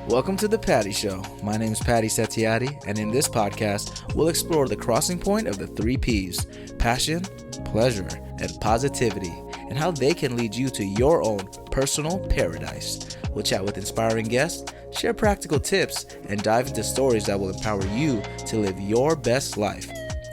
Welcome to The Patty Show. My name is Patty Setiatti, and in this podcast, we'll explore the crossing point of the three P's: passion, pleasure, and positivity, and how they can lead you to your own personal paradise. We'll chat with inspiring guests, share practical tips, and dive into stories that will empower you to live your best life.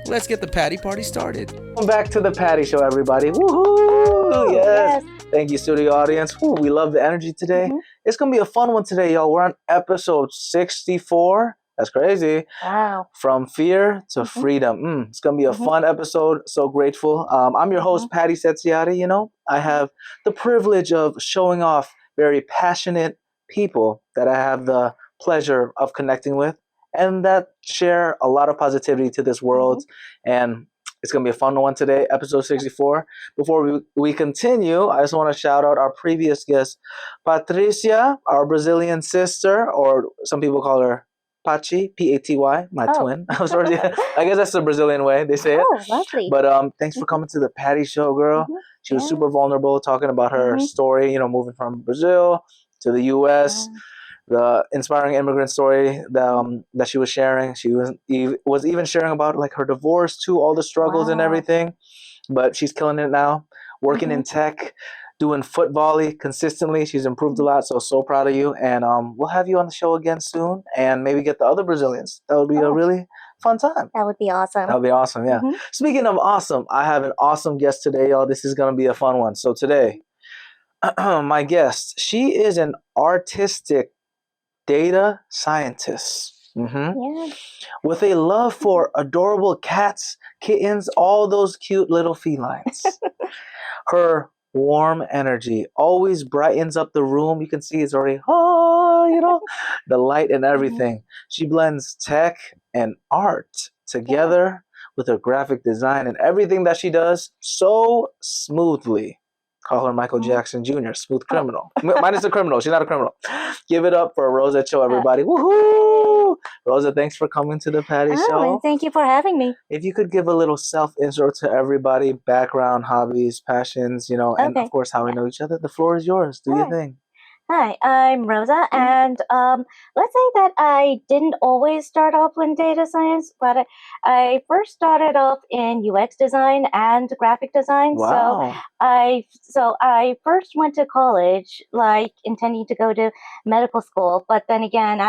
Let's get the Patty Party started. Welcome back to The Patty Show, everybody. Woohoo! Yes. Thank you, studio audience. Woo, we love the energy today. Mm-hmm. It's going to be a fun one today, y'all. We're on episode 64. That's crazy. Wow. From fear to freedom. It's going to be a fun episode. So grateful. I'm your host, Patty Setiatti. You know, I have the privilege of showing off very passionate people that I have the pleasure of connecting with and that share a lot of positivity to this world. And it's going to be a fun one today, episode 64. Before we continue, I just want to shout out our previous guest, Patricia, our Brazilian sister, or some people call her Pachi, P-A-T-Y, my twin. I'm sorry. I guess that's the Brazilian way they say it. Oh, lovely. But thanks for coming to the Patty Show, girl. She was super vulnerable, talking about her story, you know, moving from Brazil to the U.S., the inspiring immigrant story that she was sharing. She was even sharing about like her divorce too, all the struggles and everything. But she's killing it now, working in tech, doing foot volley consistently. She's improved a lot, so proud of you. And we'll have you on the show again soon, and maybe get the other Brazilians. That would be a really fun time. That would be awesome. That would be awesome, yeah. Speaking of awesome, I have an awesome guest today, y'all. This is going to be a fun one. So today, my guest, she is an artistic data scientist with a love for adorable cats, kittens, all those cute little felines. Her warm energy always brightens up the room. You can see it's already, the light and everything. She blends tech and art together with her graphic design and everything that she does so smoothly. Call her Michael Jackson Jr., smooth criminal. Minus the criminal. She's not a criminal. Give it up for Rosa Cho, everybody. Woohoo! Rosa, thanks for coming to the Patty Show. And thank you for having me. If you could give a little self-intro to everybody, background, hobbies, passions, and of course how we know each other. The floor is yours. Do your thing. Hi, I'm Rosa, and let's say that I didn't always start off in data science, but I first started off in UX design and graphic design. Wow. So I first went to college, like intending to go to medical school, but then again,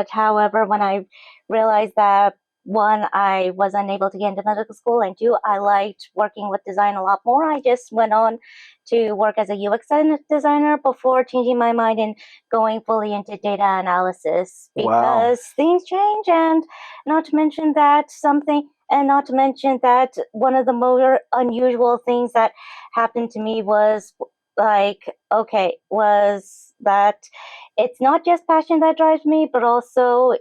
however, when I realized that one, I was unable to get into medical school, and two, I liked working with design a lot more. I just went on to work as a UX designer before changing my mind and going fully into data analysis because things change, and not to mention that one of the more unusual things that happened to me was that it's not just passion that drives me, but also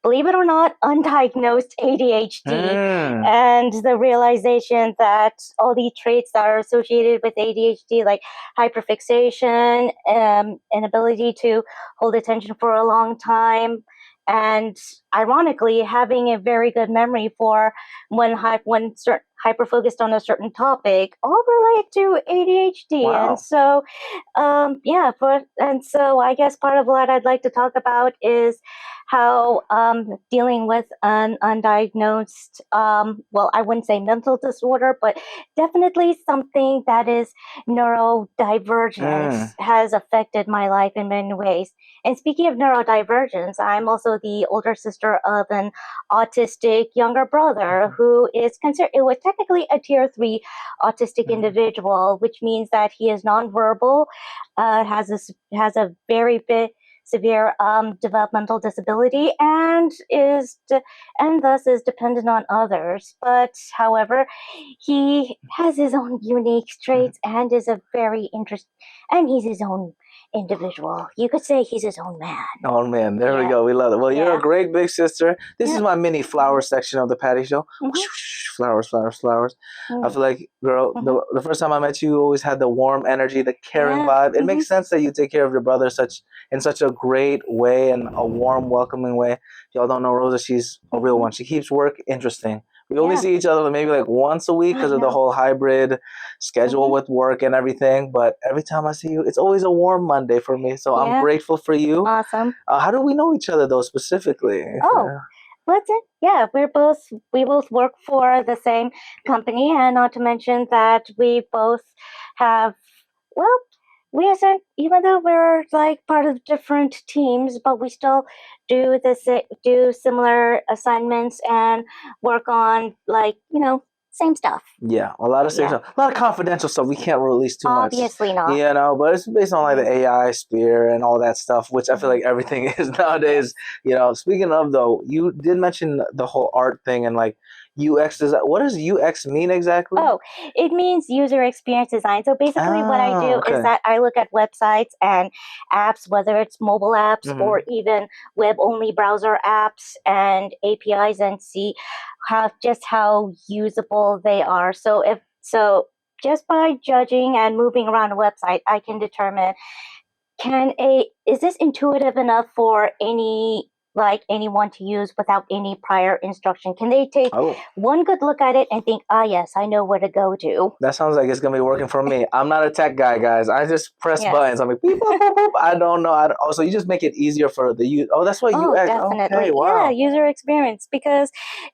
believe it or not, undiagnosed ADHD and the realization that all these traits that are associated with ADHD, like hyperfixation, inability to hold attention for a long time, and ironically, having a very good memory for when hyper-focused on a certain topic, all relate to ADHD. Wow. And so I guess part of what I'd like to talk about is how dealing with an undiagnosed, I wouldn't say mental disorder, but definitely something that is neurodivergence has affected my life in many ways. And speaking of neurodivergence, I'm also the older sister of an autistic younger brother who is technically a tier 3 autistic individual, which means that he is nonverbal, has a very severe developmental disability, and thus is dependent on others. But however, he has his own unique traits and is and he's his own individual. You could say he's his own man. Oh man, there we go. We love it. Well, you're a great big sister. This is my mini flower section of the Patty Show. Flowers, flowers, flowers. I feel like, girl, the first time I met you, you always had the warm energy, the caring vibe. It makes sense that you take care of your brother in such a great way and a warm, welcoming way. If y'all don't know Rosa, she's a real one. She keeps work interesting. We only see each other maybe like once a week because of the whole hybrid schedule with work and everything. But every time I see you, it's always a warm Monday for me. So I'm grateful for you. Awesome. How do we know each other though specifically? Listen, we both work for the same company, and not to mention that we both have, well, we isn't, even though we're like part of different teams, but we still do similar assignments and work on, like, same stuff. Yeah, a lot of same stuff. A lot of confidential stuff we can't release too much. Obviously not. But it's based on like the AI sphere and all that stuff, which I feel like everything is nowadays. Speaking of though, you did mention the whole art thing and like UX design. What does UX mean exactly? Oh, it means user experience design. So basically what I do is that I look at websites and apps, whether it's mobile apps or even web-only browser apps and APIs, and see how usable they are. So just by judging and moving around a website, I can determine, is this intuitive enough for anyone to use without any prior instruction? Can they take one good look at it and think, yes, I know where to go to? That sounds like it's going to be working for me. I'm not a tech guy, guys. I just press buttons. I'm like, beep, boop, boop, boop. I don't know. So you just make it easier for the user. Oh, that's why UX. Definitely. Okay, wow. Yeah, user experience, because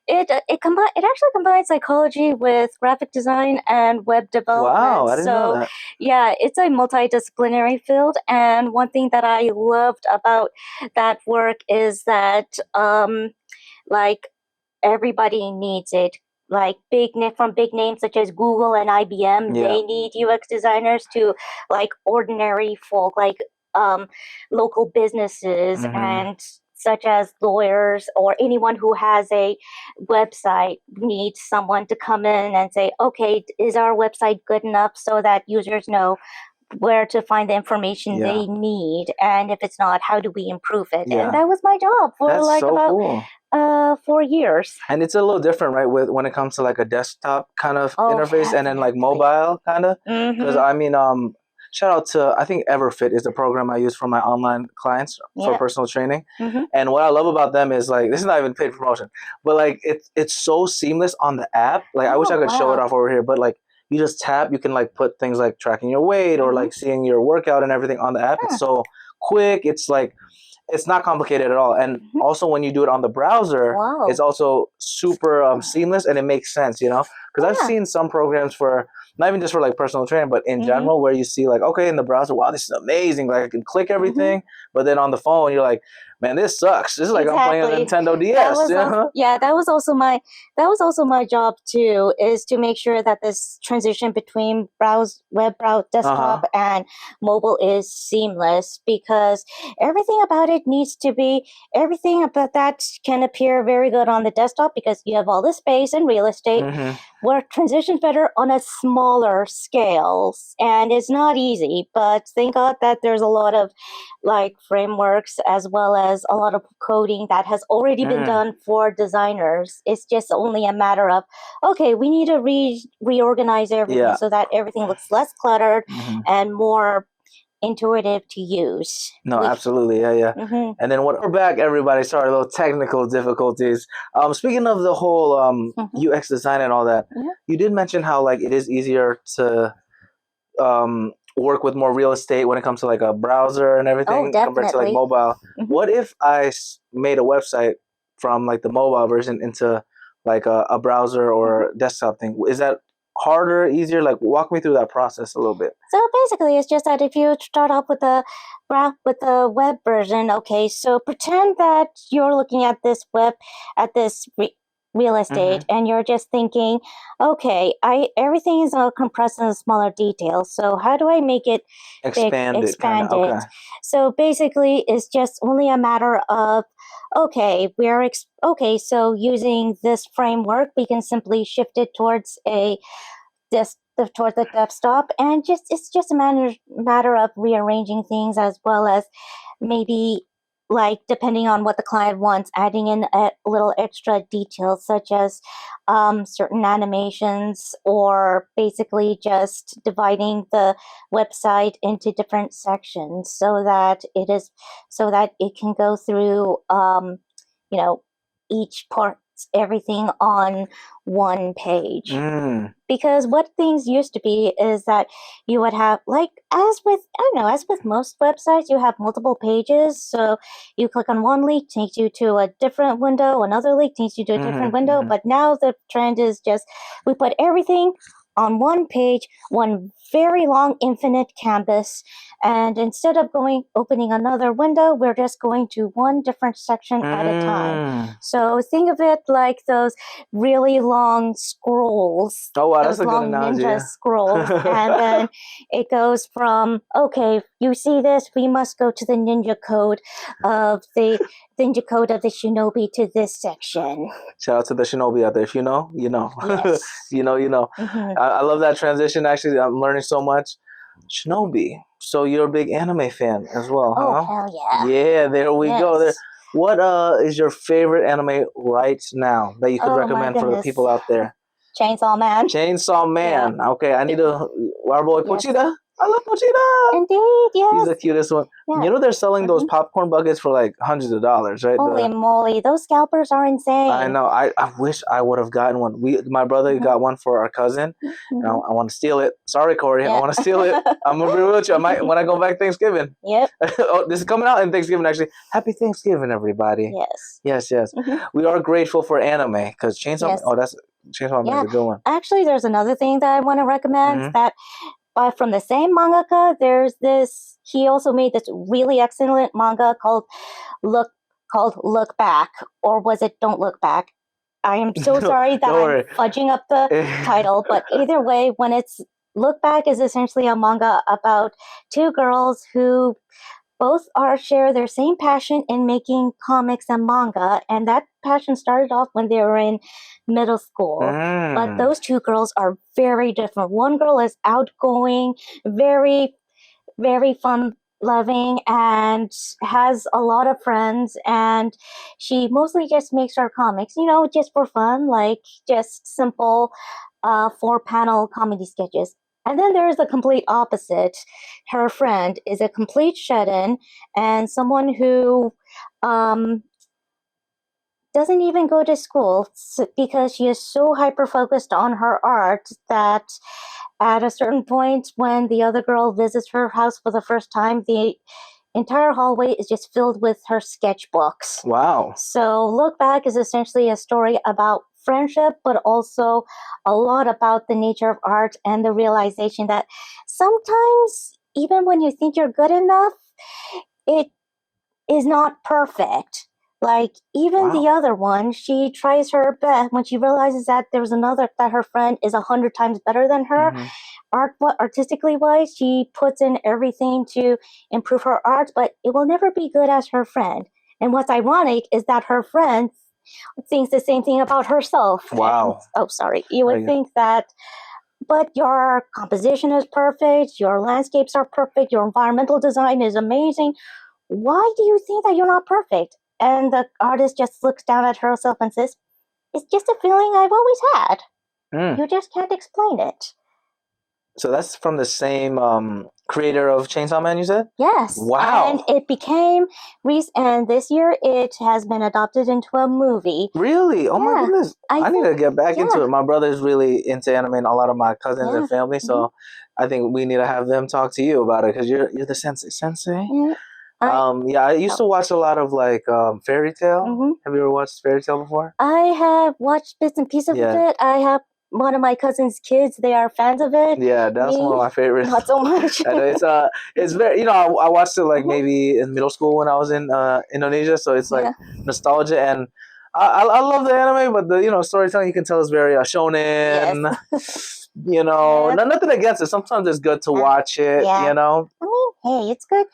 it actually combines psychology with graphic design and web development. Wow, I didn't know that. Yeah, it's a multidisciplinary field, and one thing that I loved about that work is that like everybody needs it. Like from big names such as Google and IBM, they need UX designers, to like ordinary folk, like local businesses and such as lawyers or anyone who has a website needs someone to come in and say, okay, is our website good enough so that users know where to find the information they need, and if it's not, how do we improve it? And that was my job for about 4 years. And it's a little different, right, when it comes to like a desktop kind of interface and then like mobile kind of, because I mean, shout out to, I think Everfit is the program I use for my online clients for personal training. And what I love about them is, like, this is not even paid promotion, but like it's so seamless on the app. Like I wish I could show it off over here, but like you just tap, you can like put things like tracking your weight or like seeing your workout and everything on the app. It's so quick. It's like, it's not complicated at all. And also when you do it on the browser, it's also super seamless, and it makes sense, because I've seen some programs for, not even just for like personal training, but in general, where you see like, okay, in the browser, wow, this is amazing. Like I can click everything, but then on the phone, you're like, man, this sucks. This is like I'm playing on Nintendo DS. That was also my job too, is to make sure that this transition between web browser, desktop, and mobile is seamless, because everything about that can appear very good on the desktop because you have all the space and real estate. Where transitions better on a smaller scale, and it's not easy, but thank God that there's a lot of like frameworks as well as a lot of coding that has already been done for designers. It's just only a matter of, okay, we need to reorganize everything so that everything looks less cluttered and more intuitive to use. No, absolutely. Yeah. And then we're back, everybody. Sorry, a little technical difficulties. Speaking of the whole UX design and all that, you did mention how like it is easier to work with more real estate when it comes to like a browser and everything compared to like mobile. What if I made a website from like the mobile version into like a browser or desktop thing? Is that harder, easier? Like walk me through that process a little bit. So basically it's just that if you start off with the web version, okay, so pretend that you're looking at this real estate and you're just thinking, okay, everything is all compressed in smaller details, so how do I make it expand it? So basically it's just only a matter of, okay, so using this framework we can simply shift it towards the desktop, and it's just a matter of rearranging things, as well as maybe, like, depending on what the client wants, adding in a little extra details such as certain animations, or basically just dividing the website into different sections so that it can go through each part, puts everything on one page. Because what things used to be is that you would have, like, as with most websites, you have multiple pages. So you click on one link, takes you to a different window, another link takes you to a different window. But now the trend is just, we put everything on one page, one very long infinite canvas, and instead of opening another window, we're just going to one different section at a time. So think of it like those really long scrolls. Oh wow, those that's a long good analogy. ninja scrolls, and then it goes from, okay, you see this, we must go to the ninja code of the shinobi to this section. Shout out to the shinobi out there. If you know, you know. Yes. you know. I love that transition. Actually, I'm learning so much. Shinobi. So you're a big anime fan as well, huh? Oh, hell yeah. Yeah, there we go. There. What is your favorite anime right now that you could recommend for the people out there? Chainsaw Man. Chainsaw Man. Yeah. Okay, I need our boy Pochita. I love Pochita. Indeed, yes. He's the cutest one. Yeah. You know they're selling those popcorn buckets for like hundreds of dollars, right? Holy moly, those scalpers are insane. I know. I wish I would have gotten one. My brother got one for our cousin. And I want to steal it. Sorry, Corey. I want to steal it. I'm gonna be real with you. I might when I go back Thanksgiving. Yep. Oh, this is coming out in Thanksgiving actually. Happy Thanksgiving, everybody. Yes. We are grateful for anime because Chainsaw. Oh, that's Chainsaw Man is a good one. Actually, there's another thing that I want to recommend that. From the same mangaka, there's this. He also made this really excellent manga called Look Back, or was it Don't Look Back? I am so sorry that I'm fudging up the title, but either way, when it's Look Back is essentially a manga about two girls who both share their same passion in making comics and manga, and that passion started off when they were in middle school. But those two girls are very different. One girl is outgoing, very, very fun-loving, and has a lot of friends, and she mostly just makes her comics, just for fun, like just simple 4-panel comedy sketches. And then there is the complete opposite. Her friend is a complete shut-in and someone who doesn't even go to school because she is so hyper-focused on her art that at a certain point when the other girl visits her house for the first time, the entire hallway is just filled with her sketchbooks. Wow. So Look Back is essentially a story about friendship, but also a lot about the nature of art and the realization that sometimes, even when you think you're good enough, it is not perfect. Like, even the other one, she tries her best when she realizes that that her friend is 100 times better than her. Artistically wise, she puts in everything to improve her art, but it will never be good as her friend. And what's ironic is that her friend thinks the same thing about herself. Wow. You would think that, but your composition is perfect, your landscapes are perfect, your environmental design is amazing. Why do you think that you're not perfect? And the artist just looks down at herself and says, it's just a feeling I've always had. You just can't explain it. So that's from the same creator of Chainsaw Man, you said? Yes. Wow. And it became, and this year it has been adopted into a movie. Really? Oh my goodness. I need to get back into it. My brother's really into anime and a lot of my cousins and family, so I think we need to have them talk to you about it because you're the sensei? I used to watch a lot of like Fairy Tail. Have you ever watched Fairy Tail before? I have watched bits and pieces of it. I have one of my cousin's kids. They are fans of it. Yeah, that's one of my favorites. Not so much. It's very, I watched it like maybe in middle school when I was in Indonesia, so it's like nostalgia, and I love the anime, but the storytelling you can tell is very shonen. Nothing against it. Sometimes it's good to watch it. I mean, hey, it's good.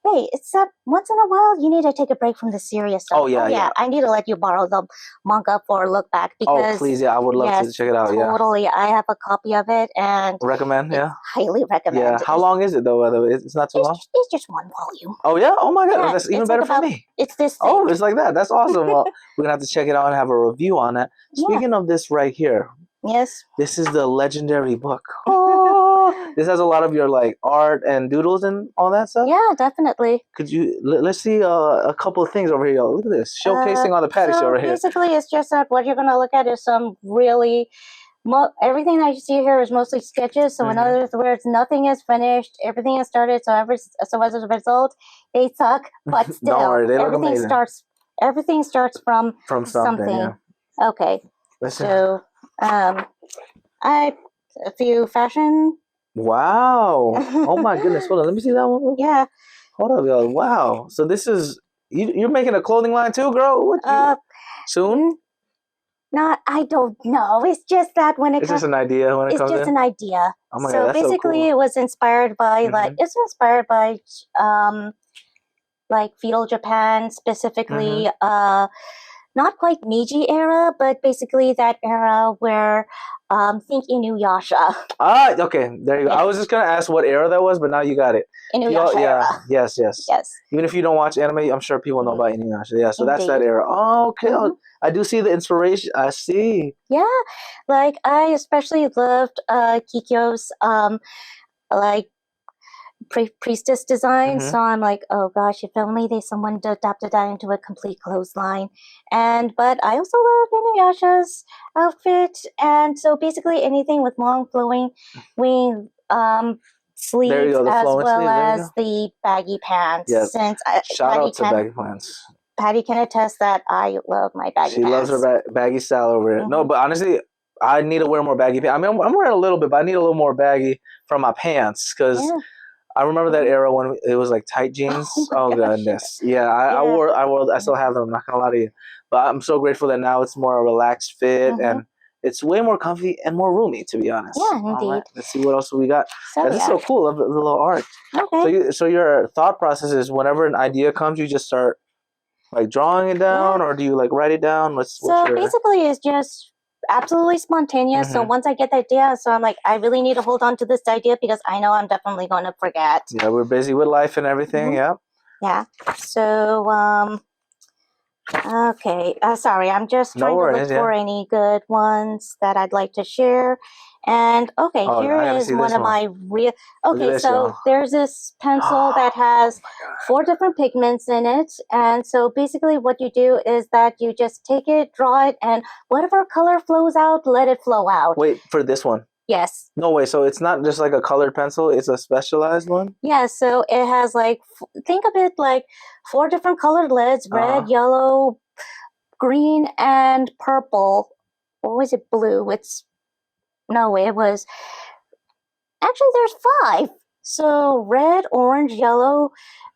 Hey, it's once in a while you need to take a break from the serious stuff. Oh yeah. I need to let you borrow the manga for Look Back because please, I would love to check it out. Totally, I have a copy of it and recommend. Highly recommend. Yeah, how long is it though? By the way, it's not too long. It's just one volume. Oh yeah, oh my god, that's even better for me. It's this thing. Oh, it's like that. That's awesome. Well, we're gonna have to check it out and have a review on it. Speaking of this right here. Yes. This is the legendary book. This has a lot of your like art and doodles and all that stuff. Yeah, definitely. Could you let's see a couple of things over here, y'all. Look at this, showcasing on the patio so right here. basically, it's just that what you're going to look at is some really everything that you see here is mostly sketches. So in other words, nothing is finished. Everything is started. So as a result, they suck. But still, Don't worry, they look amazing. Everything starts from something. Yeah. Okay. So a few fashion. Wow. Oh my goodness. Hold on. Let me see that one. Yeah. Hold up, y'all. Wow. So this is you're making a clothing line too, girl? What? Soon? Not, I don't know. It's just that when it comes, it's just an idea when it comes in. It's just an idea. Oh my God, that's basically, so cool. it was inspired by like feudal Japan, specifically not quite Meiji era, but basically that era where think Inuyasha. Ah, okay, there you go. I was just gonna ask what era that was, but now you got it. Inuyasha era. Yes. Even if you don't watch anime, I'm sure people know about Inuyasha. Yeah, so that's that era. Oh, okay. I do see the inspiration. I see. Yeah, like I especially loved Kikyo's like priestess design. So I'm like, oh gosh, if only someone adapted that into a complete clothesline. But I also love Inuyasha's outfit, and so basically anything with long flowing wing sleeves as well as the baggy pants. Yes. Shout out to baggy pants. Patty can attest that I love my baggy pants. She loves her baggy style over it. No, but honestly, I need to wear more baggy pants. I mean, I'm wearing a little bit, but I need a little more baggy from my pants because I remember that era when it was like tight jeans. Oh goodness. Yeah, I still have them. I'm not gonna lie to you, but I'm so grateful that now it's more a relaxed fit and it's way more comfy and more roomy, to be honest. Yeah, indeed. Right, let's see what else we got. This is so cool. Love the little art. Okay. So your thought process is whenever an idea comes, you just start like drawing it down, or do you like write it down? Basically, it's just absolutely spontaneous. So once I get the idea, so I'm like, I really need to hold on to this idea because I know I'm definitely going to forget. Yeah, we're busy with life and everything. Yeah. So okay. Sorry, I'm just trying to look for any good ones that I'd like to share. And here is one of my real. Okay, so there's this pencil that has 4 different pigments in it, and so basically what you do is that you just take it, draw it, and whatever color flows out, let it flow out. Wait for this one. Yes. No way. So it's not just like a colored pencil; it's a specialized one. Yeah. So it has like think of it like 4 different colored leads: red, yellow, green, and purple. Or was it blue? It was actually there's 5. So red, orange, yellow,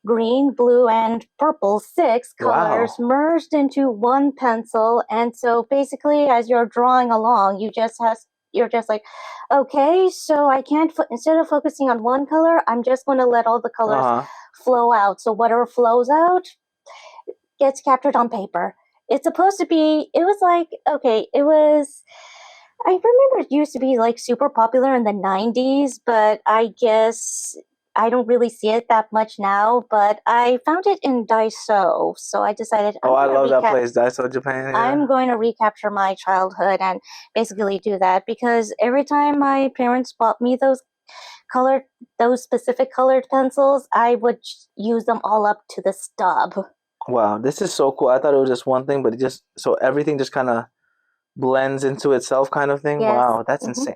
green, blue, and purple, 6 colors merged into one pencil. And so basically as you're drawing along, you're just like, okay, so I can't, instead of focusing on one color, I'm just going to let all the colors flow out. So whatever flows out gets captured on paper. It's supposed to be, I remember it used to be like super popular in the 90s, but I guess I don't really see it that much now. But I found it in Daiso, so I decided. I love that place, Daiso, Japan. Yeah. I'm going to recapture my childhood and basically do that because every time my parents bought me those specific colored pencils, I would use them all up to the stub. Wow, this is so cool. I thought it was just one thing, but everything just kind of blends into itself kind of thing. Yes. Wow, that's insane.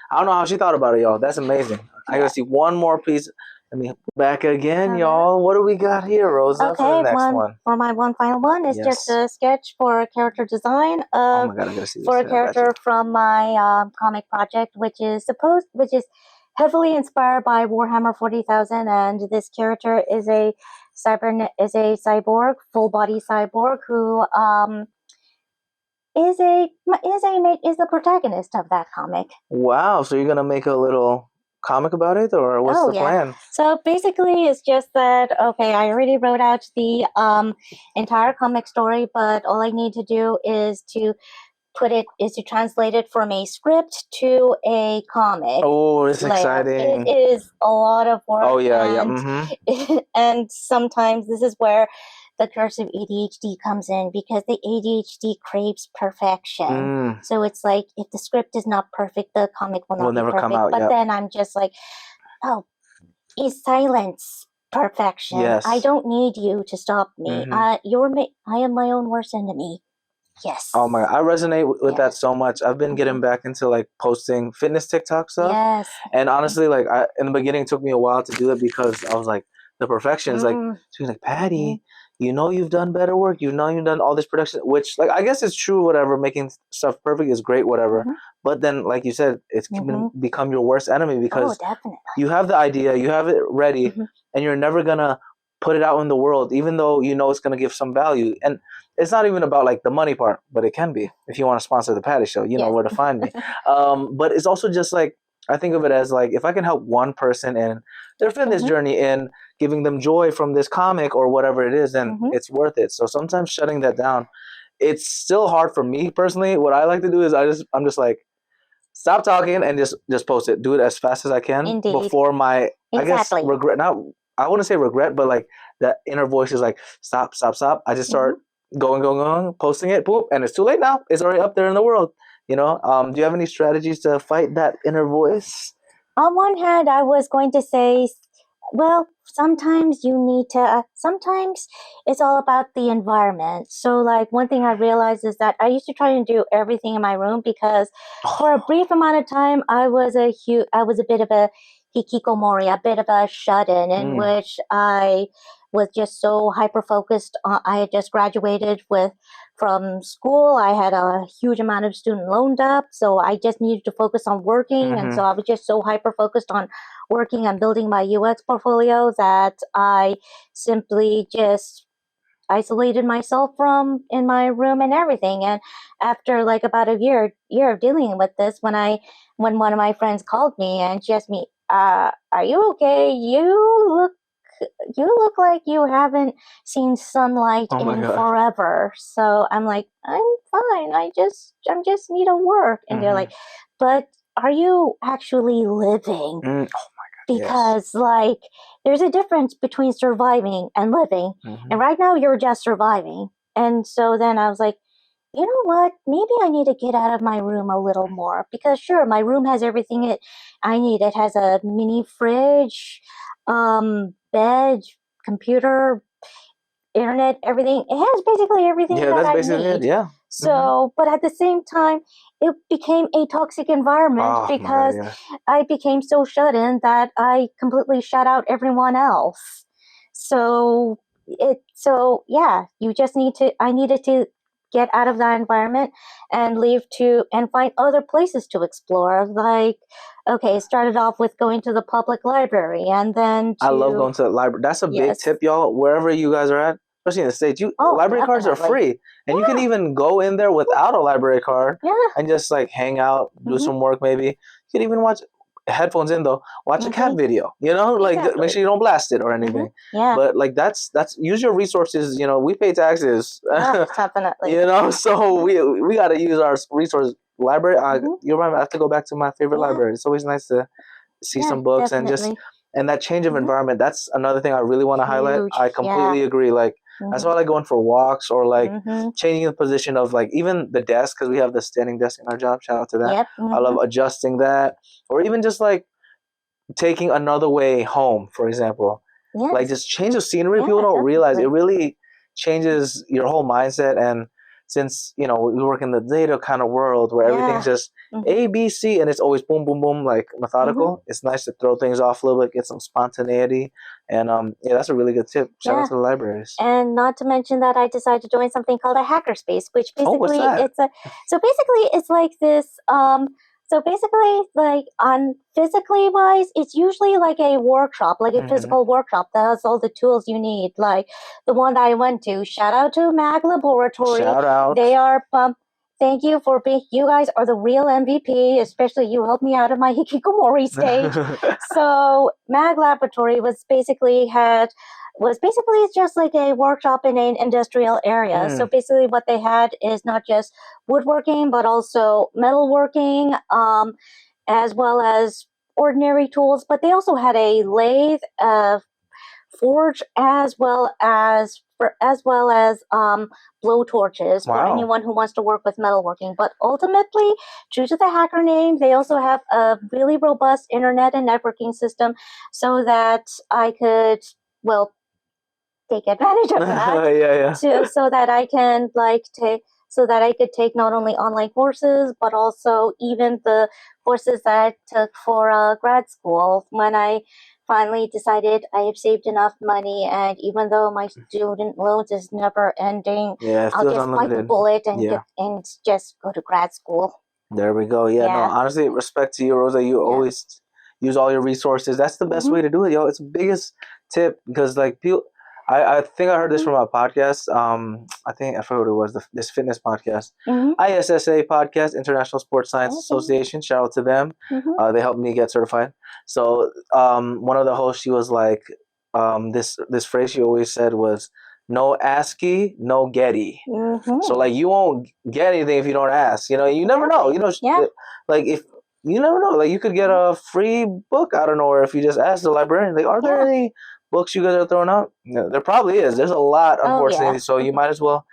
I don't know how she thought about it, y'all. That's amazing. I gotta see one more piece. Let me back again, y'all. What do we got here, Rosa, for the next one? For my one final one is just a sketch for a character design oh my God, I gotta see this. For a character from my comic project, which is heavily inspired by Warhammer 40,000, and this character is a cyborg, full body cyborg who is the protagonist of that comic. Wow! So you're gonna make a little comic about it, or what's the plan? So basically, it's just that I already wrote out the entire comic story, but all I need to do is to translate it from a script to a comic. Oh, it's exciting! It is a lot of work. Oh yeah. And sometimes this is where the curse of ADHD comes in, because the ADHD craves perfection. So it's like, if the script is not perfect, the comic will not be never perfect. come out. But then I'm just like, oh, is silence perfection? Yes. I don't need you to stop me. I am my own worst enemy. Yes. Oh my God, I resonate with that so much. I've been getting back into like posting fitness TikTok stuff. Yes. And honestly, like in the beginning, it took me a while to do it because I was like, the perfection is like, she was like, Patty, you know you've done better work. You know you've done all this production, which like I guess it's true. Whatever, making stuff perfect is great. Whatever, but then like you said, it's become your worst enemy because you have the idea, you have it ready, and you're never gonna put it out in the world, even though you know it's gonna give some value. And it's not even about like the money part, but it can be. If you want to sponsor the Patty Show, you know where to find me. But it's also just like, I think of it as like, if I can help one person in their fitness journey and giving them joy from this comic or whatever it is, then it's worth it. So sometimes shutting that down, it's still hard for me personally. What I like to do is I'm just like, stop talking and just post it. Do it as fast as I can before my, I guess, regret. Not, I wouldn't say regret, but like that inner voice is like, stop. I just start going, posting it, boop, and it's too late now. It's already up there in the world. You know, do you have any strategies to fight that inner voice? On one hand, I was going to say, well, sometimes you need to, sometimes it's all about the environment. So like one thing I realized is that I used to try and do everything in my room, because for a brief amount of time, I was a bit of a hikikomori, a bit of a shut-in which I was just so hyper-focused on. I had just graduated from school. I had a huge amount of student loaned up, so I just needed to focus on working. And so I was just so hyper-focused on working and building my UX portfolio that I simply just isolated myself in my room and everything. And after like about a year of dealing with this, when one of my friends called me and she asked me, are you okay? You look like you haven't seen sunlight in forever. So I'm like, I'm fine. I just need to work. And they're like, but are you actually living? Oh my God. Because like there's a difference between surviving and living. And right now you're just surviving. And so then I was like, you know what? Maybe I need to get out of my room a little more, because sure, my room has everything I need. It has a mini fridge, bed, computer, internet, everything. It has basically everything that I need. Yeah. So, but at the same time, it became a toxic environment because I became so shut in that I completely shut out everyone else. So yeah, I needed to get out of that environment and and find other places to explore. Like, okay, started off with going to the public library, and then I love going to the library. That's a big tip, y'all. Wherever you guys are at, especially in the States, library cards are free. And you can even go in there without a library card and just like hang out, do some work maybe. You can even watch headphones in though, watch a cat video, you know, like make sure you don't blast it or anything. But like that's use your resources, you know, we pay taxes. Definitely. You know, so we got to use our resource library. You're right, I have to go back to my favorite library. It's always nice to see some books and that change of environment. That's another thing I really want to highlight. I completely agree. Like that's why I like going for walks or like changing the position of like even the desk, because we have the standing desk in our job. Shout out to that. I love adjusting that, or even just like taking another way home, for example. Like just change of scenery. People don't realize it really changes your whole mindset. And since, you know, we work in the data kind of world where everything's just A, B, C, and it's always boom, boom, boom, like methodical. It's nice to throw things off a little bit, get some spontaneity. And yeah, that's a really good tip. Shout out to the libraries. And not to mention that I decided to join something called a hackerspace, which basically it's like this. So basically, like on physically wise, it's usually like a workshop, like a physical workshop that has all the tools you need. Like the one that I went to. Shout out to Mag Laboratory. Shout out. They are thank you for being. You guys are the real MVP. Especially you helped me out of my hikikomori stage. So Mag Laboratory was basically just like a workshop in an industrial area. So basically what they had is not just woodworking, but also metalworking, as well as ordinary tools. But they also had a lathe forge as well as blow torches for Wow. anyone who wants to work with metalworking. But ultimately, due to the hacker name, they also have a really robust internet and networking system so that I could, well, take advantage of that Yeah. so that I can so that I could take not only online courses, but also even the courses that I took for grad school. When I finally decided I have saved enough money, and even though my student loans is never ending, Yeah, it I'll feels just bite the unlimited. bullet and Yeah. and just go to grad school. There we go. Yeah, no, Yeah. honestly, respect to you, Rosa. You always use all your resources. That's the best way to do it, yo. It's the biggest tip because like people I think I heard this from a podcast. I think I forgot what it was, this fitness podcast. ISSA podcast, International Sports Science Association. Shout out to them. They helped me get certified. So one of the hosts, she was like, this phrase she always said was, no ASCII, no Getty. So like you won't get anything if you don't ask. You know, you never know. You know, like if you never know, like you could get a free book out of nowhere if you just ask the librarian. Like, are there any books you guys are throwing out? Yeah, there probably is. There's a lot, unfortunately. So you might as well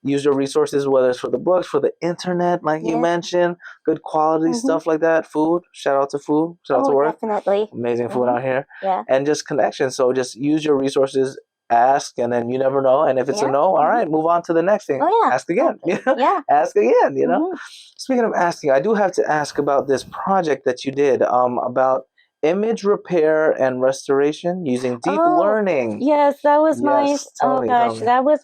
use your resources, whether it's for the books, for the internet, like you mentioned, good quality stuff like that. Food. Shout out to food. Shout out to work. Definitely. Amazing food out here. Yeah. And just connection. So just use your resources. Ask, and then you never know. And if it's a no, all right, move on to the next thing. Ask again. Ask again. You know. Speaking of asking, I do have to ask about this project that you did about image repair and restoration using deep learning. Yes, that was my Tell me. that was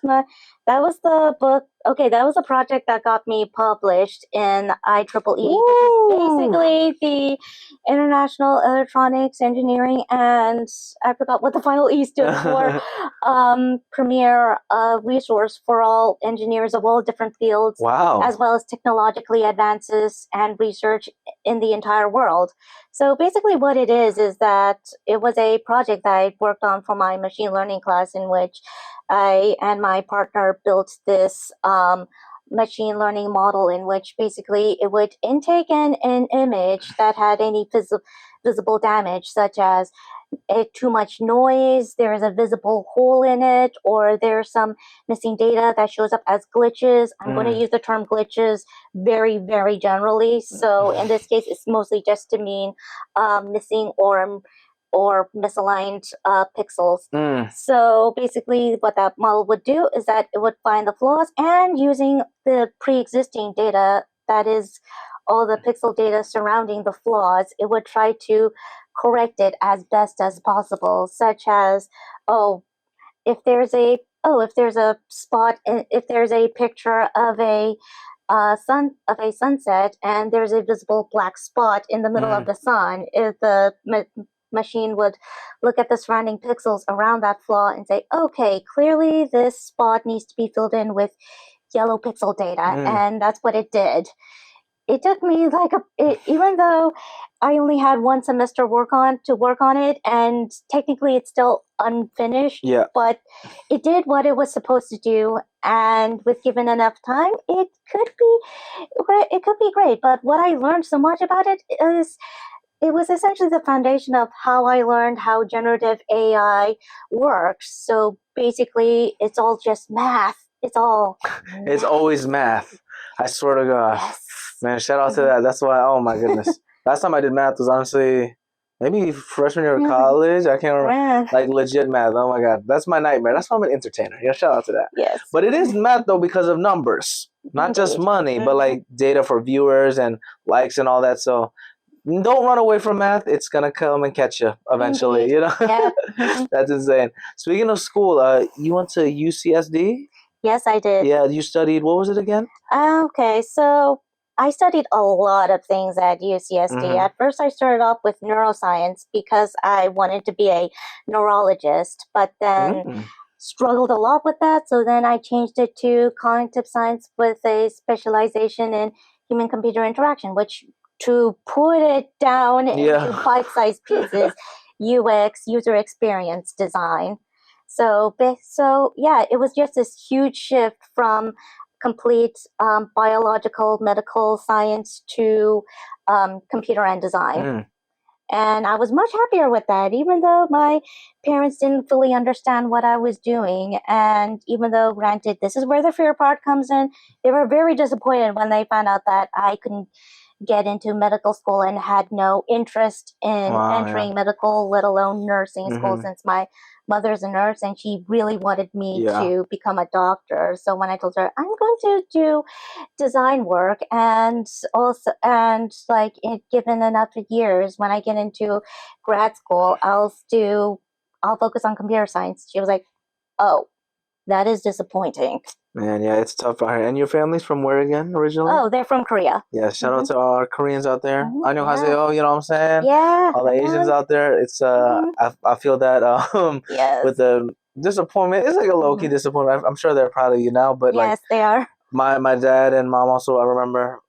the book. Okay, that was a project that got me published in IEEE, which is basically the International Electronics Engineering, and I forgot what the final E stood for. Premier resource for all engineers of all different fields, as well as technologically advances and research in the entire world. So basically what it is that it was a project that I worked on for my machine learning class, in which I and my partner built this machine learning model in which basically it would intake an image that had any visible damage, such as too much noise, there is a visible hole in it, or there's some missing data that shows up as glitches. I'm going to use the term glitches very, very generally. So in this case, it's mostly just to mean missing or misaligned pixels. So basically what that model would do is that it would find the flaws, and using the pre-existing data, that is all the pixel data surrounding the flaws, it would try to correct it as best as possible, such as, if there's a spot, if there's a picture of a sunset and there's a visible black spot in the middle of the sun, if the machine would look at the surrounding pixels around that flaw and say, okay, clearly this spot needs to be filled in with yellow pixel data, and that's what it did. It took me even though I only had one semester to work on it, and technically it's still unfinished, but it did what it was supposed to do, and with given enough time, it could be great. But what I learned so much about it is, it was essentially the foundation of how I learned how generative AI works. So basically, it's all just math. It's always math. I swear to God. Man, shout out to that. That's why, oh my goodness. Last time I did math was honestly maybe freshman year of college. I can't remember. Like legit math. Oh my God. That's my nightmare. That's why I'm an entertainer. Yeah, shout out to that. Yes. But it is math though because of numbers. Not just money, but like data for viewers and likes and all that. So don't run away from math. It's going to come and catch you eventually, you know? That's insane. Speaking of school, you went to UCSD? Yes, I did. Yeah, you studied, what was it again? Okay, so I studied a lot of things at UCSD. At first, I started off with neuroscience because I wanted to be a neurologist, but then struggled a lot with that. So then I changed it to cognitive science with a specialization in human-computer interaction, which, to put it down into bite-sized pieces, UX, user experience design. So yeah, it was just this huge shift from complete biological medical science to computer and design. And I was much happier with that, even though my parents didn't fully understand what I was doing. And even though, granted, this is where the fear part comes in, they were very disappointed when they found out that I couldn't get into medical school and had no interest in Wow, entering medical, let alone nursing school, Mm-hmm. since my mother's a nurse and she really wanted me Yeah. to become a doctor. So when I told her I'm going to do design work and also given enough years, when I get into grad school, I'll focus on computer science. She was like, oh, that is disappointing. Man, yeah, it's tough out here. And your family's from where again, originally? Oh, they're from Korea. Yeah, shout out to our Koreans out there. Mhm, Annyeonghaseyo, you know what I'm saying? Yeah. All the Asians out there. It's I feel that Yes. with the disappointment, it's like a low key disappointment. I'm sure they're proud of you now, but Yes, they are. my dad and mom also, I remember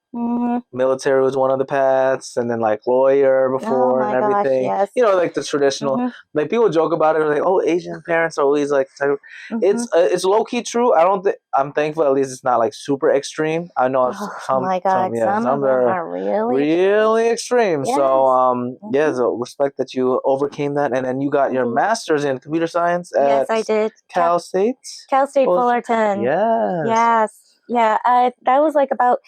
military was one of the paths, and then like lawyer before and everything. Yes. You know, like the traditional. Like people joke about it, like, oh, Asian parents are always like. It's low key true. I don't think I'm thankful. At least it's not like super extreme. I know some my God, some of them are really extreme. Yes. So so respect that you overcame that, and then you got your master's in computer science at Yes, I did. Cal State. Cal State Fullerton. Yes. Yes. Yeah, that was like about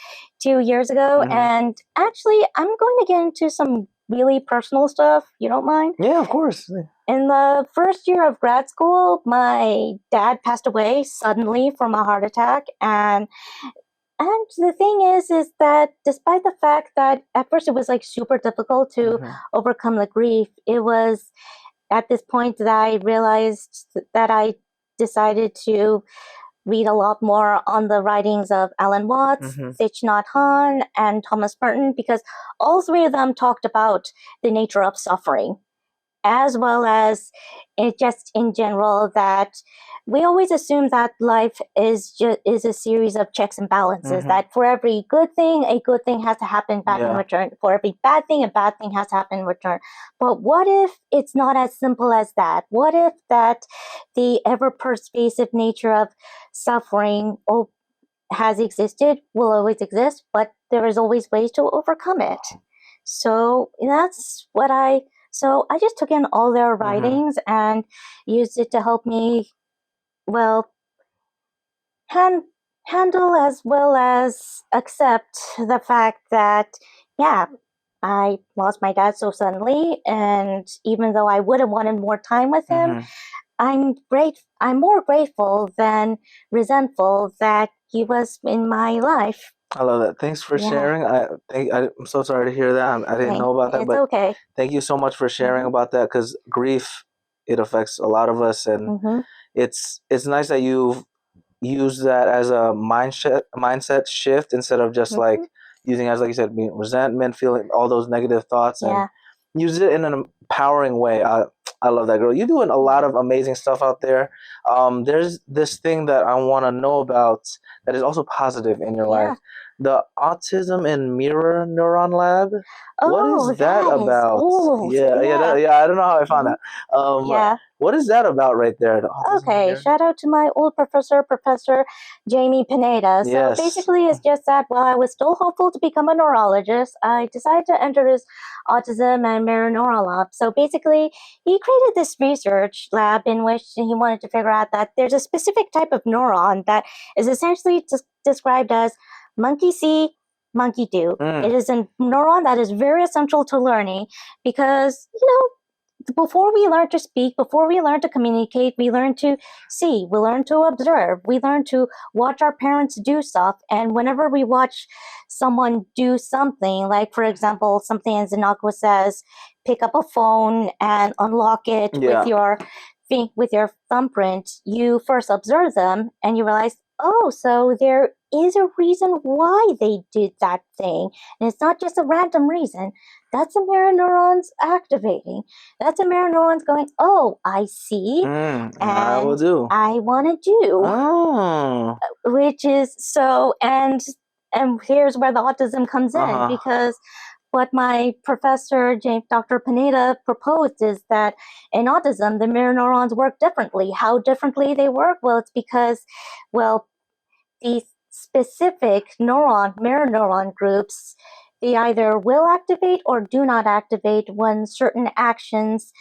2 years ago. And actually, I'm going to get into some really personal stuff. You don't mind? Yeah, of course. In the first year of grad school, my dad passed away suddenly from a heart attack. And the thing is that despite the fact that at first it was like super difficult to overcome the grief, it was at this point that I realized that I decided to read a lot more on the writings of Alan Watts, Thich Nhat Hanh, and Thomas Merton, because all three of them talked about the nature of suffering, as well as just in general that we always assume that life is a series of checks and balances, that for every good thing, a good thing has to happen back in return. For every bad thing, a bad thing has to happen in return. But what if it's not as simple as that? What if that the ever-pervasive nature of suffering has existed, will always exist, but there is always ways to overcome it? So that's what So I just took in all their writings and used it to help me, handle as well as accept the fact that, I lost my dad so suddenly, and even though I would have wanted more time with him, I'm more grateful than resentful that he was in my life. I love that. Thanks for sharing. I'm so sorry to hear that. I didn't know about that, but okay. Thank you so much for sharing about that, because grief, it affects a lot of us, and it's nice that you've used that as a mindset shift instead of just like using it as, like you said, resentment, feeling all those negative thoughts, and use it in an empowering way. I love that, girl. You're doing a lot of amazing stuff out there. There's this thing that I want to know about that is also positive in your life. The Autism and Mirror Neuron Lab. What is that about? I don't know how I found that. What is that about right there? Okay, shout out to my old professor, Professor Jamie Pineda. So basically, it's just that while I was still hopeful to become a neurologist, I decided to enter this Autism and Mirror Neuron Lab. So basically, he created this research lab in which he wanted to figure out that there's a specific type of neuron that is essentially described as monkey see, monkey do. It is a neuron that is very essential to learning because, before we learn to speak, before we learn to communicate, we learn to see, we learn to observe, we learn to watch our parents do stuff. And whenever we watch someone do something, like, for example, something as innocuous as pick up a phone and unlock it with your thumbprint, you first observe them and you realize, oh, so there is a reason why they did that thing. And it's not just a random reason. That's a mirror neurons activating. That's a mirror neurons going, oh, I see. And I will do. I want to do. Oh. Which is so, and here's where the autism comes in, because what my professor, Dr. Pineda, proposed is that in autism, the mirror neurons work differently. How differently they work? Well, it's because, these specific mirror neuron groups they either will activate or do not activate when certain actions